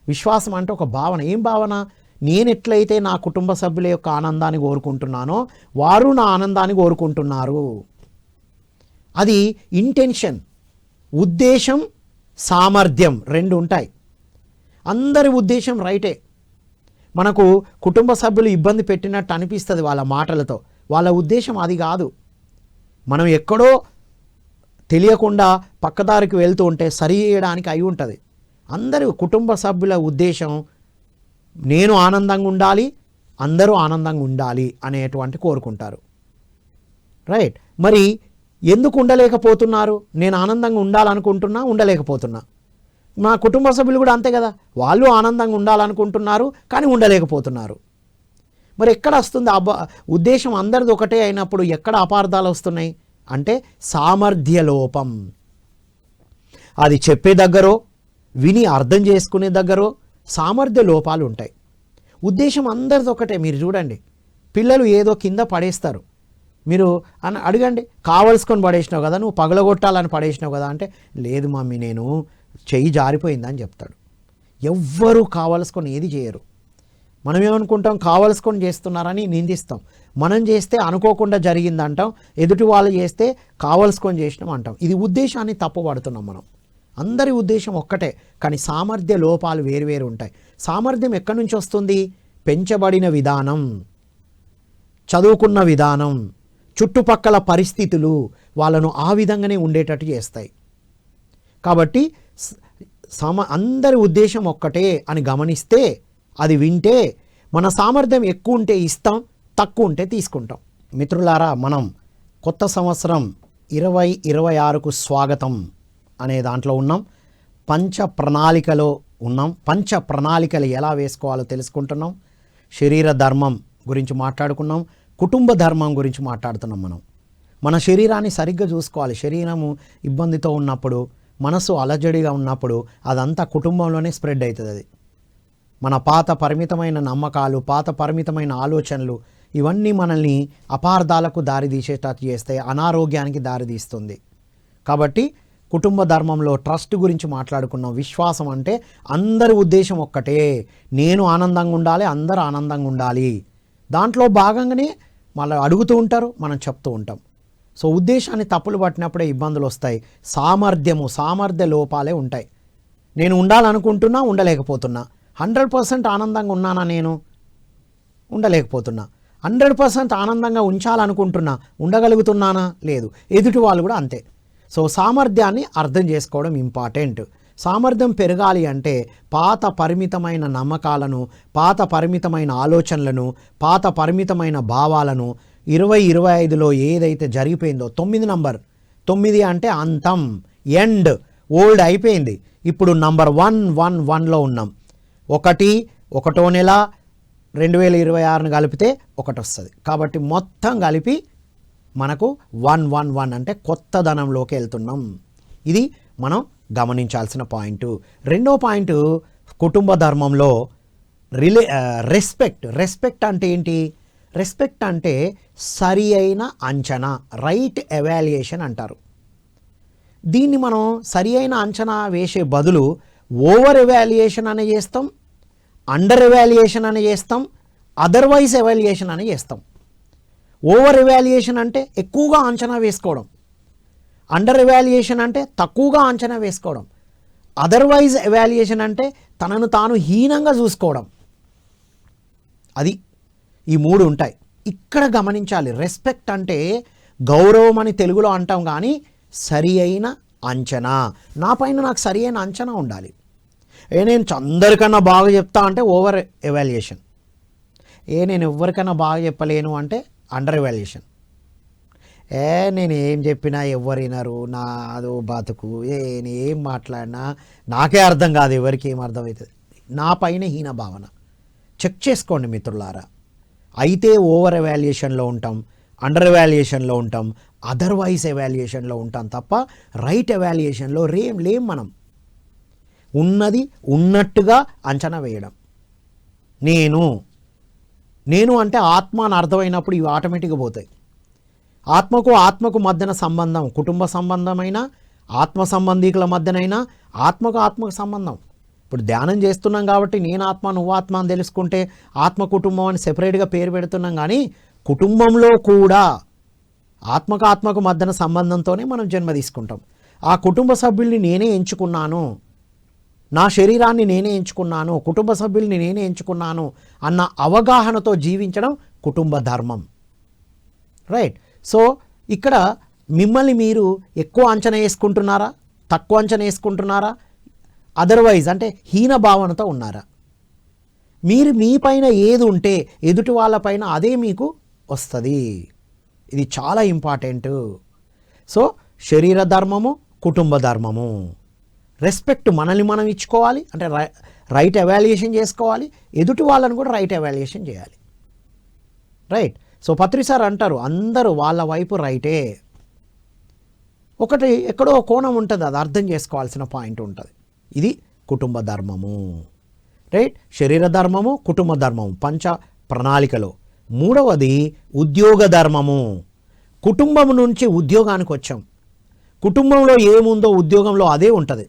విశ్వాసం అంటే ఒక భావన. ఏం భావన? నేను ఎట్లయితే నా కుటుంబ సభ్యుల యొక్క ఆనందాన్ని కోరుకుంటున్నానో వారు నా ఆనందాన్ని కోరుకుంటున్నారు. అది ఇంటెన్షన్, ఉద్దేశం, సామర్థ్యం రెండు ఉంటాయి. అందరి ఉద్దేశం రైటే. మనకు కుటుంబ సభ్యులు ఇబ్బంది పెట్టినట్టు అనిపిస్తుంది వాళ్ళ మాటలతో, వాళ్ళ ఉద్దేశం అది కాదు. మనం ఎక్కడో తెలియకుండా పక్కదారికి వెళ్తూ ఉంటే సరి చేయడానికి అయి ఉంటుంది. అందరి కుటుంబ సభ్యుల ఉద్దేశం నేను ఆనందంగా ఉండాలి, అందరూ ఆనందంగా ఉండాలి అనేటువంటి కోరుకుంటారు. రైట్. మరి ఎందుకు ఉండలేకపోతున్నారు? నేను ఆనందంగా ఉండాలనుకుంటున్నా, ఉండలేకపోతున్నా. మా కుటుంబ సభ్యులు కూడా అంతే కదా, వాళ్ళు ఆనందంగా ఉండాలనుకుంటున్నారు కానీ ఉండలేకపోతున్నారు. మరి ఎక్కడ వస్తుంది ఉద్దేశం అందరిది ఒకటే అయినప్పుడు ఎక్కడ అపార్థాలు వస్తున్నాయి అంటే సామర్థ్య లోపం. అది చెప్పే దగ్గరో విని అర్థం చేసుకునే దగ్గరో సామర్థ్య లోపాలు ఉంటాయి. ఉద్దేశం అందరిది ఒకటే. మీరు చూడండి, పిల్లలు ఏదో కింద పడేస్తారు, మీరు అడగండి, కావలసుకొని పడేసినావు కదా, నువ్వు పగలగొట్టాలని పడేసినావు కదా అంటే, లేదు మమ్మీ నేను చెయ్యి జారిపోయిందని చెప్తాడు. ఎవ్వరూ కావలసుకొని ఏది చేయరు. మనం ఏమనుకుంటాం, కావలసుకొని చేస్తున్నారని నిందిస్తాం. మనం చేస్తే అనుకోకుండా జరిగిందంటాం, ఎదుటి వాళ్ళు చేస్తే కావలసుకొని చేసినాం అంటాం. ఇది ఉద్దేశాన్ని తప్పుపడుతున్నాం మనం. అందరి ఉద్దేశం ఒక్కటే, కానీ సామర్థ్య లోపాలు వేరువేరు ఉంటాయి. సామర్థ్యం ఎక్కడి నుంచి వస్తుంది? పెంచబడిన విధానం, చదువుకున్న విధానం, చుట్టుపక్కల పరిస్థితులు వాళ్ళను ఆ విధంగానే ఉండేటట్టు చేస్తాయి. కాబట్టి అందరి ఉద్దేశం ఒక్కటే అని గమనిస్తే, అది వింటే మన సామర్థ్యం ఎక్కువ ఉంటే ఇస్తాం, తక్కువ ఉంటే తీసుకుంటాం. మిత్రులారా, మనం కొత్త సంవత్సరం 2026కు స్వాగతం అనే దాంట్లో ఉన్నాం. పంచ ప్రణాళికలో ఉన్నాం. పంచ ప్రణాళికలు ఎలా వేసుకోవాలో తెలుసుకుంటున్నాం. శరీర ధర్మం గురించి మాట్లాడుకున్నాం, కుటుంబ ధర్మం గురించి మాట్లాడుతున్నాం. మన శరీరాన్ని సరిగ్గా చూసుకోవాలి. శరీరము ఇబ్బందితో ఉన్నప్పుడు, మనసు అలజడిగా ఉన్నప్పుడు అదంతా కుటుంబంలోనే స్ప్రెడ్ అవుతుంది. అది మన పాత పరిమితమైన నమ్మకాలు, పాత పరిమితమైన ఆలోచనలు, ఇవన్నీ మనల్ని అపార్థాలకు దారితీసేటట్టు చేస్తే అనారోగ్యానికి దారితీస్తుంది. కాబట్టి కుటుంబ ధర్మంలో ట్రస్ట్ గురించి మాట్లాడుకున్నాం. విశ్వాసం అంటే అందరి ఉద్దేశం ఒక్కటే, నేను ఆనందంగా ఉండాలి, అందరూ ఆనందంగా ఉండాలి. దాంట్లో భాగంగానే మళ్ళీ అడుగుతూ ఉంటారు, మనం చెప్తూ ఉంటాం. సో ఉద్దేశాన్ని తప్పులు పట్టినప్పుడే ఇబ్బందులు వస్తాయి. సామర్థ్య లోపాలే ఉంటాయి. నేను ఉండాలనుకుంటున్నా, ఉండలేకపోతున్నా. 100% ఆనందంగా ఉన్నానా? నేను ఉండలేకపోతున్నా. 100% ఆనందంగా ఉంచాలనుకుంటున్నా, ఉండగలుగుతున్నానా? లేదు. ఎదుటి వాళ్ళు కూడా అంతే. సో సామర్థ్యాన్ని అర్థం చేసుకోవడం ఇంపార్టెంట్. సామర్థ్యం పెరగాలి అంటే పాత పరిమితమైన నమ్మకాలను, పాత పరిమితమైన ఆలోచనలను, పాత పరిమితమైన భావాలను 2025లో ఏదైతే జరిగిపోయిందో 9 నంబర్, 9 అంటే అంతం, ఎండ్, ఓల్డ్ అయిపోయింది. ఇప్పుడు నంబర్ 111లో ఉన్నాం. ఒకటో నెల 2026ను కలిపితే 1 వస్తుంది. కాబట్టి మొత్తం కలిపి మనకు 111 అంటే కొత్త ధనంలోకి వెళ్తున్నాం. ఇది మనం గమనించాల్సిన పాయింట్. రెండో పాయింట్, కుటుంబ ధర్మంలో రెస్పెక్ట్ అంటే ఏంటి? రెస్పెక్ట్ అంటే సరి అయిన అంచనా, రైట్ ఎవాల్యుయేషన్ అంటారు. దీన్ని మనం సరి అయిన అంచనా వేసే బదులు ఓవర్ ఎవాల్యుయేషన్ అని చేస్తాం, అండర్ ఎవాల్యుయేషన్ అని చేస్తాం, అదర్వైజ్ ఎవాల్యుయేషన్ అని చేస్తాం. ఓవర్ ఎవాల్యుయేషన్ అంటే ఎక్కువగా అంచనా వేసుకోవడం, అండర్ ఎవాల్యుయేషన్ అంటే తక్కువగా అంచనా వేసుకోవడం, అదర్వైజ్ ఎవాల్యుయేషన్ అంటే తనను తాను హీనంగా చూసుకోవడం. అది ఈ 3 ఉంటాయి. ఇక్కడ గమనించాలి. రెస్పెక్ట్ అంటే గౌరవం అని తెలుగులో అంటాం, కానీ సరి అయిన అంచనా. నా పైన నాకు సరి అయిన అంచనా ఉండాలి. నేను అందరికన్నా బాగా చెప్తా అంటే ఓవర్ ఎవాల్యుయేషన్. నేను ఎవరికన్నా బాగా చెప్పలేను అంటే అండర్ ఎవాల్యుయేషన్. నేను ఏం చెప్పినా ఎవరు వినరు, నాదో బతుకు, నేను ఏం మాట్లాడినా నాకే అర్థం కాదు, ఎవరికి ఏం అర్థమవుతుంది. నా పైన హీన భావన. చెక్ చేసుకోండి మిత్రులారా. అయితే ఓవర్ ఎవాల్యుయేషన్లో ఉంటాం, అండర్ ఎవాల్యుయేషన్లో ఉంటాం, అదర్వైజ్ ఎవాల్యుయేషన్లో ఉంటాం తప్ప రైట్ ఎవాల్యుయేషన్లో లేం మనం. ఉన్నది ఉన్నట్టుగా అంచనా వేయడం. నేను అంటే ఆత్మ అని అర్థమైనప్పుడు ఇవి ఆటోమేటిక్గా పోతాయి. ఆత్మకు మధ్యన సంబంధం, కుటుంబ సంబంధమైన, ఆత్మ సంబంధీకుల మధ్యనైనా, ఆత్మకు సంబంధం. ఇప్పుడు ధ్యానం చేస్తున్నాం కాబట్టి నేను ఆత్మ నువ్వు ఆత్మ అని తెలుసుకుంటే ఆత్మ కుటుంబం అని సెపరేట్గా పేరు పెడుతున్నాం. కానీ కుటుంబంలో కూడా ఆత్మకు మధ్యన సంబంధంతోనే మనం జన్మ తీసుకుంటాం. ఆ కుటుంబ సభ్యుల్ని నేనే ఎంచుకున్నాను, నా శరీరాన్ని నేనే ఎంచుకున్నాను, కుటుంబ సభ్యుల్ని నేనే ఎంచుకున్నాను అన్న అవగాహనతో జీవించడం కుటుంబ ధర్మం. రైట్. సో ఇక్కడ మిమ్మల్ని మీరు ఎక్కువ అంచనా వేసుకుంటున్నారా, తక్కువ అంచనా వేసుకుంటున్నారా, అదర్వైజ్ అంటే హీన భావనతో ఉన్నారా? మీరు మీ పైన ఏది ఉంటే ఎదుటి వాళ్ళపైన అదే మీకు వస్తుంది. ఇది చాలా ఇంపార్టెంట్. సో శరీర ధర్మము, కుటుంబ ధర్మము, రెస్పెక్ట్ మనల్ని మనం ఇచ్చుకోవాలి, అంటే రైట్ ఎవాల్యుయేషన్ చేసుకోవాలి, ఎదుటి వాళ్ళని కూడా రైట్ ఎవాల్యుయేషన్ చేయాలి. రైట్. సో పత్రి సార్ అంటారు అందరూ వాళ్ళ వైపు రైటే. ఒకటి ఎక్కడో కోణం ఉంటుంది, అది అర్థం చేసుకోవాల్సిన పాయింట్ ఉంటుంది. ఇది కుటుంబ ధర్మము. రైట్. శరీర ధర్మము, కుటుంబ ధర్మము పంచ ప్రణాళికలో. మూడవది ఉద్యోగ ధర్మము. కుటుంబం నుంచి ఉద్యోగానికి వచ్చాం. కుటుంబంలో ఏముందో ఉద్యోగంలో అదే ఉంటుంది.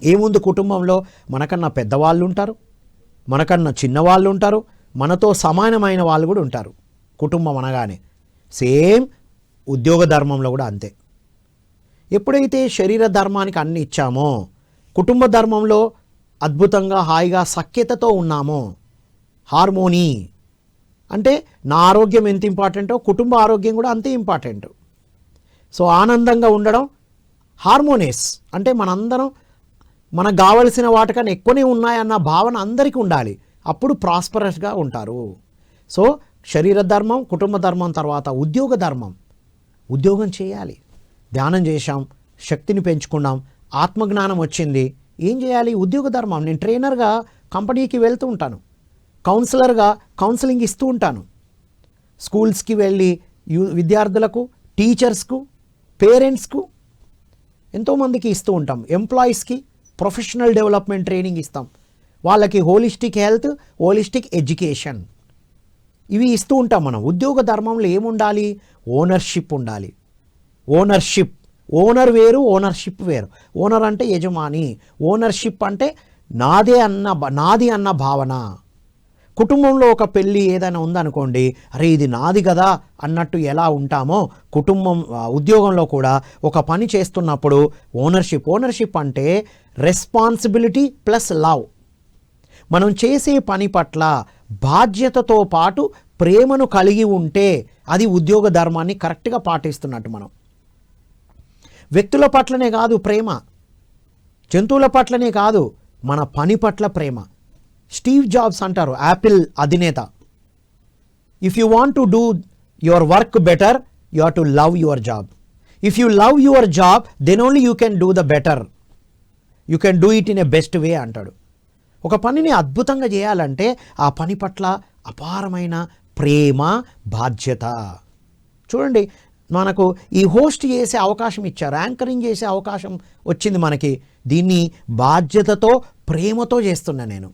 ఏముంది కుటుంబంలో? మనకన్నా పెద్దవాళ్ళు ఉంటారు, మనకన్నా చిన్నవాళ్ళు ఉంటారు, మనతో సమానమైన వాళ్ళు కూడా ఉంటారు. కుటుంబం అనగానే సేమ్ ఉద్యోగ ధర్మంలో కూడా అంతే. ఎప్పుడైతే శరీర ధర్మానికి అన్ని ఇచ్చామో, కుటుంబ ధర్మంలో అద్భుతంగా హాయిగా సఖ్యతతో ఉన్నామో, హార్మోనీ అంటే నా ఆరోగ్యం ఎంత ఇంపార్టెంటో కుటుంబ ఆరోగ్యం కూడా అంతే ఇంపార్టెంట్. సో ఆనందంగా ఉండడం, హార్మోనియస్ అంటే మనందరం మనకు కావలసిన వాటికన్నా ఎక్కువనే ఉన్నాయన్న భావన అందరికీ ఉండాలి. అప్పుడు ప్రాస్పరస్గా ఉంటారు. సో శరీర ధర్మం, కుటుంబ ధర్మం తర్వాత ఉద్యోగ ధర్మం. ఉద్యోగం చేయాలి. ధ్యానం చేశాం, శక్తిని పెంచుకున్నాం, ఆత్మజ్ఞానం వచ్చింది. ఏం చేయాలి? ఉద్యోగ ధర్మం. నేను ట్రైనర్గా కంపెనీకి వెళ్తూ ఉంటాను, కౌన్సిలర్గా కౌన్సిలింగ్ ఇస్తూ ఉంటాను. స్కూల్స్కి వెళ్ళి విద్యార్థులకు, టీచర్స్కు, పేరెంట్స్కు ఎంతోమందికి ఇస్తూ ఉంటాం. ఎంప్లాయీస్కి ప్రొఫెషనల్ డెవలప్మెంట్ ట్రైనింగ్ ఇస్తాం. వాళ్ళకి హోలిస్టిక్ హెల్త్, హోలిస్టిక్ ఎడ్యుకేషన్ ఇవి ఇస్తూ ఉంటాం మనం. ఉద్యోగ ధర్మంలో ఏముండాలి? ఓనర్షిప్ ఉండాలి. ఓనర్షిప్. ఓనర్ వేరు, ఓనర్షిప్ వేరు. ఓనర్ అంటే యజమాని, ఓనర్షిప్ అంటే నాది అన్న భావన. కుటుంబంలో ఒక పెళ్ళి ఏదైనా ఉందనుకోండి, అరే ఇది నాది కదా అన్నట్టు ఎలా ఉంటామో ఉద్యోగంలో కూడా ఒక పని చేస్తున్నప్పుడు ఓనర్షిప్ అంటే రెస్పాన్సిబిలిటీ ప్లస్ లవ్. మనం చేసే పని పట్ల బాధ్యతతో పాటు ప్రేమను కలిగి ఉంటే అది ఉద్యోగ ధర్మాన్ని కరెక్ట్గా పాటిస్తున్నట్టు. మనం వ్యక్తుల పట్లనే కాదు ప్రేమ, జంతువుల పట్లనే కాదు, మన పని పట్ల ప్రేమ. స్టీవ్ జాబ్స్ అంటారు, యాపిల్ అధినేత, if you want to do your work better you have to love your job. If you love your job then only you can do the better, you can do it in a best way అంటాడు. ఒక పనిని అద్భుతంగా చేయాలంటే ఆ పని పట్ల అపారమైన ప్రేమ, బాధ్యత. చూడండి, మనకు ఈ హోస్ట్ చేసే అవకాశం ఇచ్చారు, యాంకరింగ్ చేసే అవకాశం వచ్చింది మనకి. దీన్ని బాధ్యతతో, ప్రేమతో చేస్తున్నా నేను.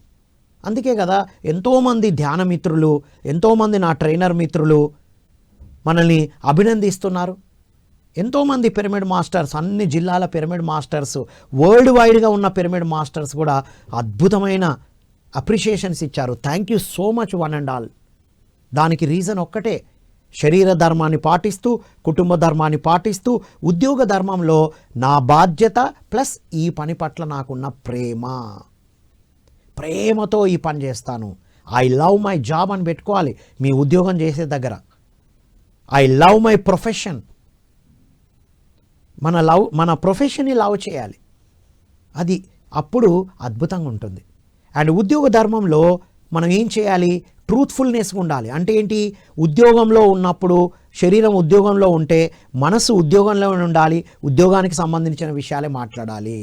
అందుకే కదా ఎంతోమంది ధ్యాన మిత్రులు, ఎంతోమంది నా ట్రైనర్ మిత్రులు మనల్ని అభినందిస్తున్నారు. ఎంతోమంది పిరమిడ్ మాస్టర్స్, అన్ని జిల్లాల పిరమిడ్ మాస్టర్స్, వరల్డ్ వైడ్గా ఉన్న పిరమిడ్ మాస్టర్స్ కూడా అద్భుతమైన అప్రిషియేషన్స్ ఇచ్చారు. Thank you so much one and all. దానికి రీజన్ ఒక్కటే, శరీర ధర్మాన్ని పాటిస్తూ, కుటుంబ ధర్మాన్ని పాటిస్తూ, ఉద్యోగ ధర్మంలో నా బాధ్యత ప్లస్ ఈ పని పట్ల నాకున్న ప్రేమతో ఈ పని చేస్తాను. ఐ లవ్ మై జాబ్ అని పెట్టుకోవాలి మీ ఉద్యోగం చేసే దగ్గర. I love my profession. మన ప్రొఫెషన్ని లవ్ చేయాలి. అది అప్పుడు అద్భుతంగా ఉంటుంది. అండ్ ఉద్యోగ ధర్మంలో మనం ఏం చేయాలి? ట్రూత్ఫుల్నెస్ ఉండాలి. అంటే ఏంటి? ఉద్యోగంలో ఉన్నప్పుడు శరీరం ఉద్యోగంలో ఉంటే మనసు ఉద్యోగంలో ఉండాలి, ఉద్యోగానికి సంబంధించిన విషయాలే మాట్లాడాలి.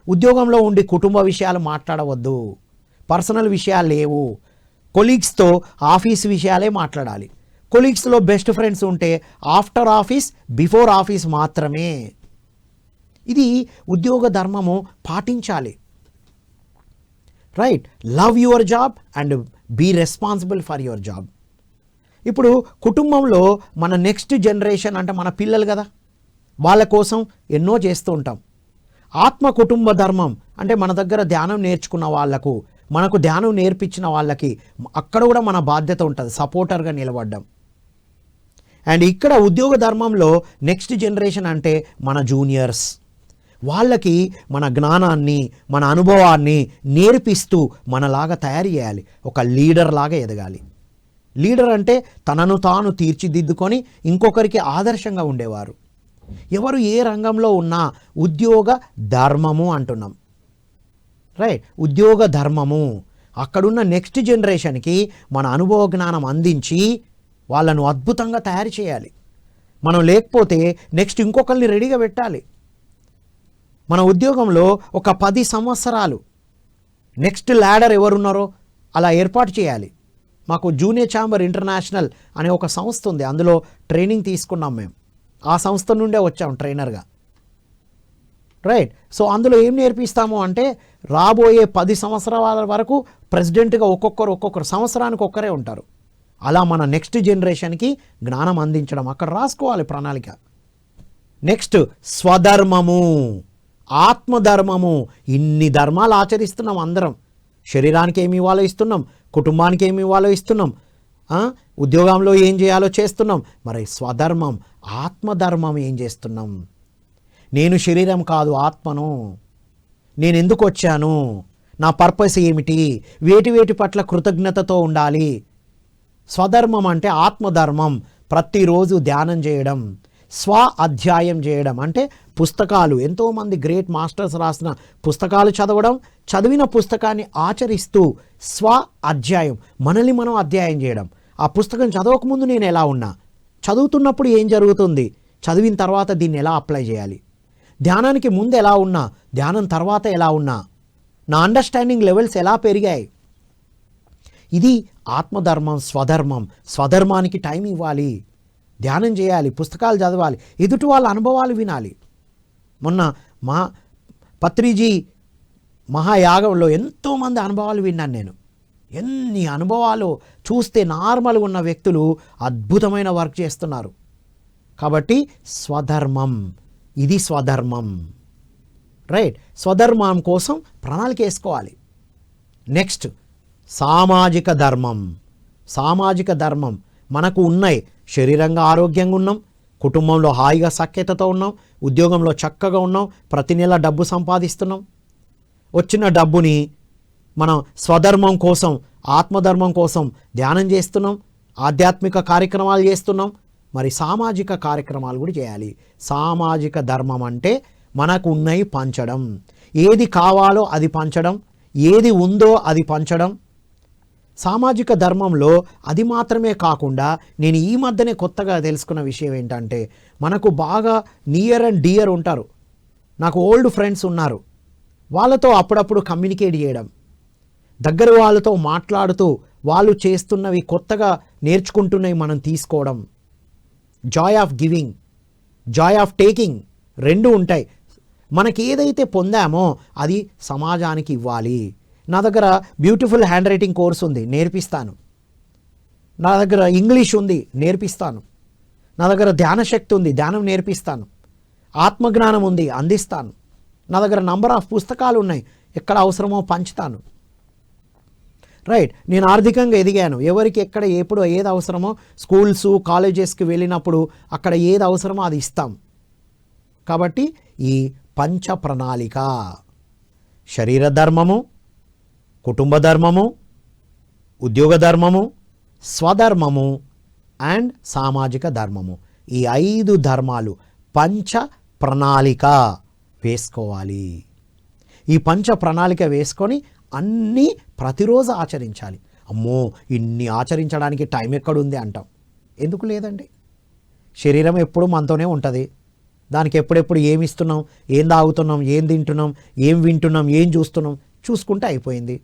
ఉద్యోగంలో ఉండి కుటుంబ విషయాలు మాట్లాడవద్దు. పర్సనల్ విషయాలు లేవు. కొలీగ్స్తో ఆఫీస్ విషయాలే మాట్లాడాలి. కొలీగ్స్లో బెస్ట్ ఫ్రెండ్స్ ఉంటే ఆఫ్టర్ ఆఫీస్ బిఫోర్ ఆఫీస్ మాత్రమే. ఇది ఉద్యోగ ధర్మము పాటించాలి. Right. Love your job and be responsible for your job. ఇప్పుడు కుటుంబంలో మన నెక్స్ట్ జనరేషన్ అంటే మన పిల్లలు కదా, వాళ్ళ కోసం ఎన్నో చేస్తూ ఉంటాం. ఆత్మ కుటుంబ ధర్మం అంటే మన దగ్గర ధ్యానం నేర్చుకున్న వాళ్లకు, మనకు ధ్యానం నేర్పించిన వాళ్ళకి అక్కడ కూడా మన బాధ్యత ఉంటుంది, సపోర్టర్గా నిలబడ్డం. అండ్ ఇక్కడ ఉద్యోగ ధర్మంలో నెక్స్ట్ జనరేషన్ అంటే మన జూనియర్స్, వాళ్ళకి మన జ్ఞానాన్ని మన అనుభవాన్ని నేర్పిస్తూ మనలాగా తయారు చేయాలి, ఒక లీడర్ లాగా ఎదగాలి. లీడర్ అంటే తనను తాను తీర్చిదిద్దుకొని ఇంకొకరికి ఆదర్శంగా ఉండేవారు. ఎవరు ఏ రంగంలో ఉన్నా ఉద్యోగ ధర్మము అంటున్నాం. రైట్. ఉద్యోగ ధర్మము అక్కడున్న నెక్స్ట్ జనరేషన్కి మన అనుభవ జ్ఞానం అందించి వాళ్ళను అద్భుతంగా తయారు చేయాలి. మనం లేకపోతే నెక్స్ట్ ఇంకొకరిని రెడీగా పెట్టాలి. మన ఉద్యోగంలో ఒక 10 సంవత్సరాలు నెక్స్ట్ ల్యాడర్ ఎవరున్నారో అలా ఏర్పాటు చేయాలి. మాకు జూనియర్ ఛాంబర్ ఇంటర్నేషనల్ అనే ఒక సంస్థ ఉంది, అందులో ట్రైనింగ్ తీసుకున్నాం మేము. ఆ సంస్థ నుండే వచ్చాం ట్రైనర్గా. రైట్. సో అందులో ఏం నేర్పిస్తాము అంటే రాబోయే 10 సంవత్సరాల వరకు ప్రెసిడెంట్గా ఒక్కొక్కరు సంవత్సరానికి ఒక్కరే ఉంటారు. అలా మన నెక్స్ట్ జనరేషన్కి జ్ఞానం అందించడం అక్కడ రాసుకోవాలి ప్రణాళిక. నెక్స్ట్ స్వధర్మము, ఆత్మధర్మము. ఇన్ని ధర్మాలు ఆచరిస్తున్నాం అందరం. శరీరానికి ఏమి ఇవ్వాలో ఇస్తున్నాం, కుటుంబానికి ఏమి ఇవ్వాలో ఇస్తున్నాం, ఉద్యోగంలో ఏం చేయాలో చేస్తున్నాం. మరి స్వధర్మం ఆత్మధర్మం ఏం చేస్తున్నాం? నేను శరీరం కాదు ఆత్మను, నేను ఎందుకు వచ్చాను, నా పర్పస్ ఏమిటి, వేటి పట్ల కృతజ్ఞతతో ఉండాలి. స్వధర్మం అంటే ఆత్మధర్మం. ప్రతిరోజు ధ్యానం చేయడం, స్వ అధ్యాయం చేయడం అంటే పుస్తకాలు, ఎంతోమంది గ్రేట్ మాస్టర్స్ రాసిన పుస్తకాలు చదవడం, చదివిన పుస్తకాన్ని ఆచరిస్తూ స్వ అధ్యాయం, మనల్ని మనం అధ్యాయం చేయడం. ఆ పుస్తకం చదవకముందు నేను ఎలా ఉన్నా, చదువుతున్నప్పుడు ఏం జరుగుతుంది, చదివిన తర్వాత దీన్ని ఎలా అప్లై చేయాలి, ధ్యానానికి ముందు ఎలా ఉన్నా, ధ్యానం తర్వాత ఎలా ఉన్నా, నా అండర్స్టాండింగ్ లెవెల్స్ ఎలా పెరిగాయి. ఇది ఆత్మధర్మం, స్వధర్మం. స్వధర్మానికి టైం ఇవ్వాలి, ధ్యానం చేయాలి, పుస్తకాలు చదవాలి, ఎదుటి వాళ్ళ అనుభవాలు వినాలి. మొన్న మా పత్రిజీ మహాయాగంలో ఎంతోమంది అనుభవాలు విన్నాను నేను. ఎన్ని అనుభవాలు చూస్తే నార్మల్గా ఉన్న వ్యక్తులు అద్భుతమైన వర్క్ చేస్తున్నారు. కాబట్టి స్వధర్మం, ఇది స్వధర్మం. రైట్. స్వధర్మం కోసం ప్రణాళిక వేసుకోవాలి. నెక్స్ట్ సామాజిక ధర్మం. సామాజిక ధర్మం మనకు ఉన్నాయి. శరీరంగా ఆరోగ్యంగా ఉన్నాం, కుటుంబంలో హాయిగా సఖ్యతతో ఉన్నాం, ఉద్యోగంలో చక్కగా ఉన్నాం, ప్రతి నెల డబ్బు సంపాదిస్తున్నాం. వచ్చిన డబ్బుని మనం స్వధర్మం కోసం, ఆత్మధర్మం కోసం ధ్యానం చేస్తున్నాం, ఆధ్యాత్మిక కార్యక్రమాలు చేస్తున్నాం. మరి సామాజిక కార్యక్రమాలు కూడా చేయాలి. సామాజిక ధర్మం అంటే మనకు ఉన్నవి పంచడం, ఏది కావాలో అది పంచడం, ఏది ఉందో అది పంచడం. సామాజిక ధర్మంలో అది మాత్రమే కాకుండా నేను ఈ మధ్యనే కొత్తగా తెలుసుకున్న విషయం ఏంటంటే, మనకు బాగా నియర్ అండ్ డియర్ ఉంటారు, నాకు ఓల్డ్ ఫ్రెండ్స్ ఉన్నారు, వాళ్ళతో అప్పుడప్పుడు కమ్యూనికేట్ చేయడం, దగ్గర వాళ్ళతో మాట్లాడుతూ వాళ్ళు చేస్తున్నవి కొత్తగా నేర్చుకుంటున్నవి మనం తీసుకోవడం. Joy of giving, Joy of taking రెండు ఉంటాయి. మనకి ఏదైతే పొందామో అది సమాజానికి ఇవ్వాలి. నా దగ్గర బ్యూటిఫుల్ హ్యాండ్ రైటింగ్ కోర్స్ ఉంది, నేర్పిస్తాను. నా దగ్గర ఇంగ్లీష్ ఉంది, నేర్పిస్తాను. నా దగ్గర ధ్యాన శక్తి ఉంది, ధ్యానం నేర్పిస్తాను. ఆత్మజ్ఞానం ఉంది, అందిస్తాను. నా దగ్గర నంబర్ ఆఫ్ పుస్తకాలు ఉన్నాయి, ఎక్కడ అవసరమో పంచుతాను. రైట్. నేను ఆర్థికంగా ఎదిగాను, ఎవరికి ఎక్కడ ఎప్పుడు ఏది అవసరమో స్కూల్స్ కాలేజెస్కి వెళ్ళినప్పుడు అక్కడ ఏది అవసరమో అది ఇస్తాం. కాబట్టి ఈ పంచ ప్రణాళిక, శరీర ధర్మము, కుటుంబ ధర్మము, ఉద్యోగ ధర్మము, స్వధర్మము అండ్ సామాజిక ధర్మము, ఈ 5 ధర్మాలు పంచ ప్రణాళిక వేసుకోవాలి. ఈ పంచ ప్రణాళిక వేసుకొని అన్నీ ప్రతిరోజు ఆచరించాలి. అమ్మో ఇన్ని ఆచరించడానికి టైం ఎక్కడుంది అంటాం. ఎందుకు లేదండి, శరీరం ఎప్పుడు మనతోనే ఉంటుంది. దానికి ఎప్పుడెప్పుడు ఏమి ఇస్తున్నాం, ఏం తాగుతున్నాం, ఏం తింటున్నాం, ఏం వింటున్నాం, ఏం చూస్తున్నాం చూసుకుంటే అయిపోయింది.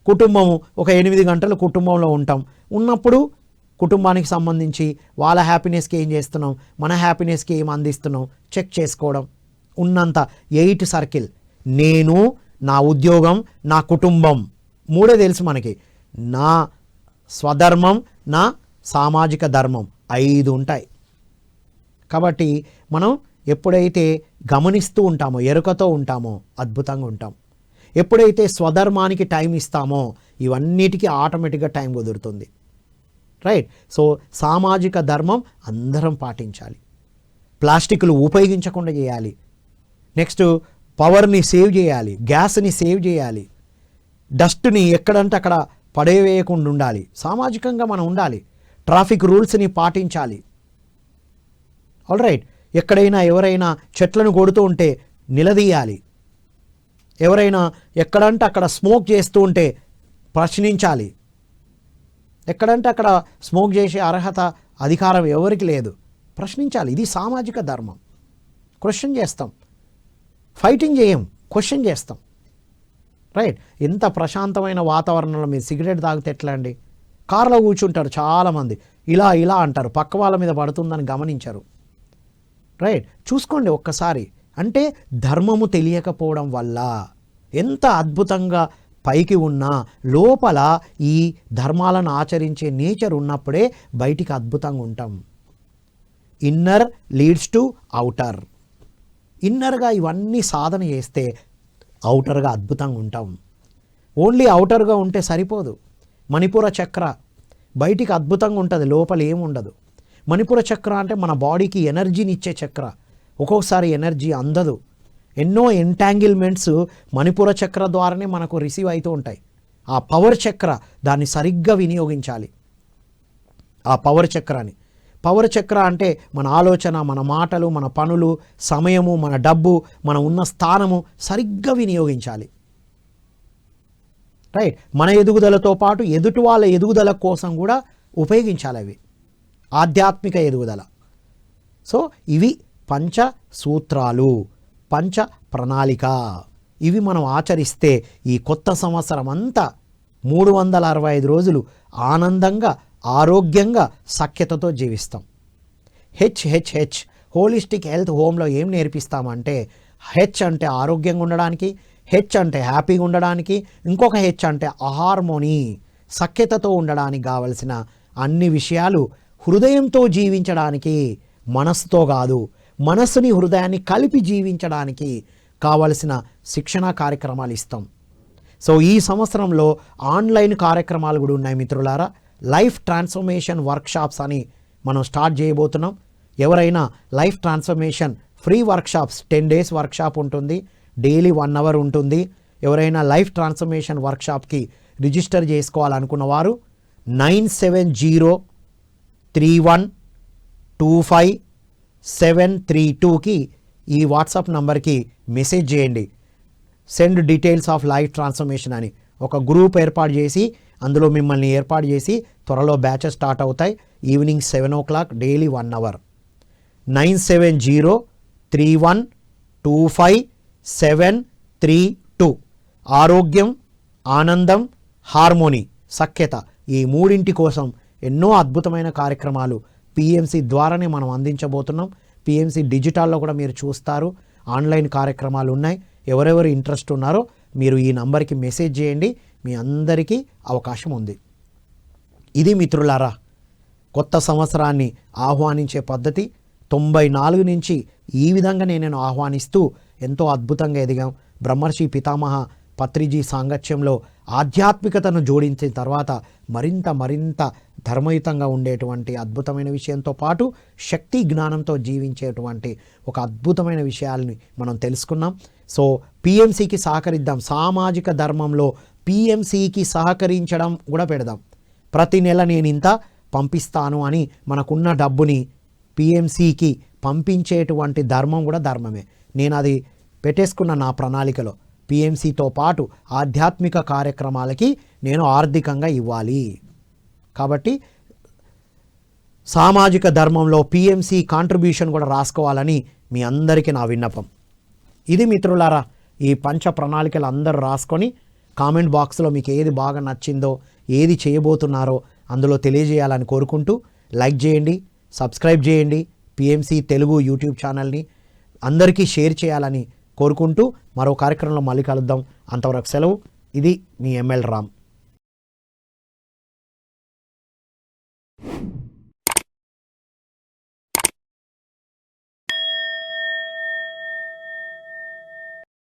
కుటుంబము ఒక 8 గంటలు కుటుంబంలో ఉంటాం. ఉన్నప్పుడు కుటుంబానికి సంబంధించి వాళ్ళ హ్యాపీనెస్కి ఏం చేస్తున్నాం, మన హ్యాపీనెస్కి ఏం అందిస్తున్నాం చెక్ చేసుకోవడం. ఉన్నంత 8 సర్కిల్, నేను, నా ఉద్యోగం, నా కుటుంబం, 3 తెలుసు మనకి. నా స్వధర్మం, నా సామాజిక ధర్మం, 5 ఉంటాయి. కాబట్టి మనం ఎప్పుడైతే గమనిస్తూ ఉంటామో, ఎరుకతో ఉంటామో అద్భుతంగా ఉంటాం. ఎప్పుడైతే స్వధర్మానికి టైం ఇస్తామో ఇవన్నిటికీ ఆటోమేటిక్గా టైం కుదురుతుంది. రైట్. సో సామాజిక ధర్మం అందరం పాటించాలి. ప్లాస్టిక్లు ఉపయోగించకుండా చేయాలి. నెక్స్ట్ పవర్ని సేవ్ చేయాలి, గ్యాస్ని సేవ్ చేయాలి, డస్ట్ని ఎక్కడంటే అక్కడ పడేవేయకుండా ఉండాలి. సామాజికంగా మనం ఉండాలి. ట్రాఫిక్ రూల్స్ని పాటించాలి. All right. ఎక్కడైనా ఎవరైనా చెట్లను కొడుతూ ఉంటే నిలదీయాలి. ఎవరైనా ఎక్కడంటే అక్కడ స్మోక్ చేస్తూ ఉంటే ప్రశ్నించాలి. ఎక్కడంటే అక్కడ స్మోక్ చేసే అర్హత, అధికారం ఎవరికి లేదు. ప్రశ్నించాలి. ఇది సామాజిక ధర్మం. క్వశ్చన్ చేస్తాం, ఫైటింగ్ చేయం, క్వశ్చన్ చేస్తాం. రైట్. ఎంత ప్రశాంతమైన వాతావరణంలో మీరు సిగరెట్ తాగితే ఎట్లా అండి? కార్లో కూర్చుంటారు చాలామంది, ఇలా ఇలా అంటారు, పక్క వాళ్ళ మీద పడుతుందని గమనించరు. రైట్. చూసుకోండి ఒక్కసారి. అంటే ధర్మము తెలియకపోవడం వల్ల ఎంత అద్భుతంగా పైకి ఉన్నా లోపల ఈ ధర్మాలను ఆచరించే నేచర్ ఉన్నప్పుడే బయటికి అద్భుతంగా ఉంటాం. Inner leads to outer. ఇన్నర్గా ఇవన్నీ సాధన చేస్తే అవుటర్గా అద్భుతంగా ఉంటాం. ఓన్లీ అవుటర్గా ఉంటే సరిపోదు. మణిపుర చక్ర బయటికి అద్భుతంగా ఉంటుంది, లోపల ఏముండదు. మణిపుర చక్ర అంటే మన బాడీకి ఎనర్జీని ఇచ్చే చక్ర. ఒక్కొక్కసారి ఎనర్జీ అందదు. ఎన్నో ఎంటాంగిల్మెంట్స్ మణిపుర చక్ర ద్వారానే మనకు రిసీవ్ అవుతూ ఉంటాయి. ఆ పవర్ చక్ర, దాన్ని సరిగ్గా వినియోగించాలి. ఆ పవర్ చక్రాన్ని, పవర్ చక్ర అంటే మన ఆలోచన, మన మాటలు, మన పనులు, సమయము, మన డబ్బు, మన ఉన్న స్థానము సరిగ్గా వినియోగించాలి. రైట్. మన ఎదుగుదలతో పాటు ఎదుటి వాళ్ళ ఎదుగుదల కోసం కూడా ఉపయోగించాలి అవి. ఆధ్యాత్మిక ఎదుగుదల. సో ఇవి పంచ సూత్రాలు, పంచ ప్రణాళిక. ఇవి మనం ఆచరిస్తే ఈ కొత్త సంవత్సరం అంతా 365 రోజులు ఆనందంగా, ఆరోగ్యంగా, సఖ్యతతో జీవిస్తాం. హెచ్ హోలిస్టిక్ హెల్త్ హోమ్లో ఏం నేర్పిస్తామంటే, హెచ్ అంటే ఆరోగ్యంగా ఉండడానికి, హెచ్ అంటే హ్యాపీగా ఉండడానికి, ఇంకొక హెచ్ అంటే హార్మోనీ, సఖ్యతతో ఉండడానికి కావలసిన అన్ని విషయాలు హృదయంతో జీవించడానికి, మనస్సుతో కాదు, మనస్సుని హృదయాన్ని కలిపి జీవించడానికి కావలసిన శిక్షణా కార్యక్రమాలు ఇస్తాం. సో ఈ సంవత్సరంలో ఆన్లైన్ కార్యక్రమాలు కూడా ఉన్నాయి మిత్రులారా. లైఫ్ ట్రాన్స్ఫర్మేషన్ వర్క్షాప్స్ అని మనం స్టార్ట్ చేయబోతున్నాం. ఎవరైనా life transformation free workshops 10 days workshop ఉంటుంది, డైలీ 1 hour ఉంటుంది. ఎవరైనా లైఫ్ ట్రాన్స్ఫర్మేషన్ వర్క్షాప్కి రిజిస్టర్ చేసుకోవాలనుకున్న వారు 9703125732కి ఈ వాట్సాప్ నంబర్కి మెసేజ్ చేయండి. Send details of life transformation అని ఒక గ్రూప్ ఏర్పాటు చేసి అందులో మిమ్మల్ని ఏర్పాటు చేసి త్వరలో బ్యాచెస్ స్టార్ట్ అవుతాయి. Evening 7 o'clock daily 1 hour. 9703125732. ఆరోగ్యం, ఆనందం, హార్మోనీ, సఖ్యత, ఈ మూడింటి కోసం ఎన్నో అద్భుతమైన కార్యక్రమాలు పిఎంసి ద్వారానే మనం అందించబోతున్నాం. పిఎంసి డిజిటల్లో కూడా మీరు చూస్తారు, ఆన్లైన్ కార్యక్రమాలు ఉన్నాయి. ఎవరెవరు ఇంట్రెస్ట్ ఉన్నారో మీరు ఈ నంబర్కి మెసేజ్ చేయండి. మీ అందరికీ అవకాశం ఉంది. ఇది మిత్రులారా కొత్త సంవత్సరాన్ని ఆహ్వానించే పద్ధతి. 94 నుంచి ఈ విధంగా నేను ఆహ్వానిస్తూ ఎంతో అద్భుతంగా ఎదిగాం. బ్రహ్మర్షి పితామహ పత్రిజీ సాంగత్యంలో ఆధ్యాత్మికతను జోడించిన తర్వాత మరింత ధర్మయుతంగా ఉండేటువంటి అద్భుతమైన విషయంతో పాటు శక్తి జ్ఞానంతో జీవించేటువంటి ఒక అద్భుతమైన విషయాలని మనం తెలుసుకున్నాం. సో పిఎంసికి సహకరిద్దాం. సామాజిక ధర్మంలో పిఎంసికి సహకరించడం కూడా పెడదాం. ప్రతి నెల నేను ఇంత పంపిస్తాను అని మనకున్న డబ్బుని పిఎంసికి పంపించేటువంటి ధర్మం కూడా ధర్మమే. నేను అది పెట్టేసుకున్న నా ప్రణాళికలో. పిఎంసితో పాటు ఆధ్యాత్మిక కార్యక్రమాలకి నేను ఆర్థికంగా ఇవ్వాలి. కాబట్టి సామాజిక ధర్మంలో పిఎంసి కాంట్రిబ్యూషన్ కూడా రాసుకోవాలని మీ అందరికీ నా విన్నపం. ఇది మిత్రులారా, ఈ పంచ ప్రణాళికలు అందరూ రాసుకొని కామెంట్ బాక్స్లో మీకు ఏది బాగా నచ్చిందో, ఏది చేయబోతున్నారో అందులో తెలియజేయాలని కోరుకుంటూ లైక్ చేయండి, సబ్స్క్రైబ్ చేయండి, పిఎంసి తెలుగు యూట్యూబ్ ఛానల్ని అందరికీ షేర్ చేయాలని కోరుకుంటూ మరో కార్యక్రమంలో మళ్ళీ కలుద్దాం. అంతవరకు సెలవు. ఇది మీ ఎంఎల్ రామ్.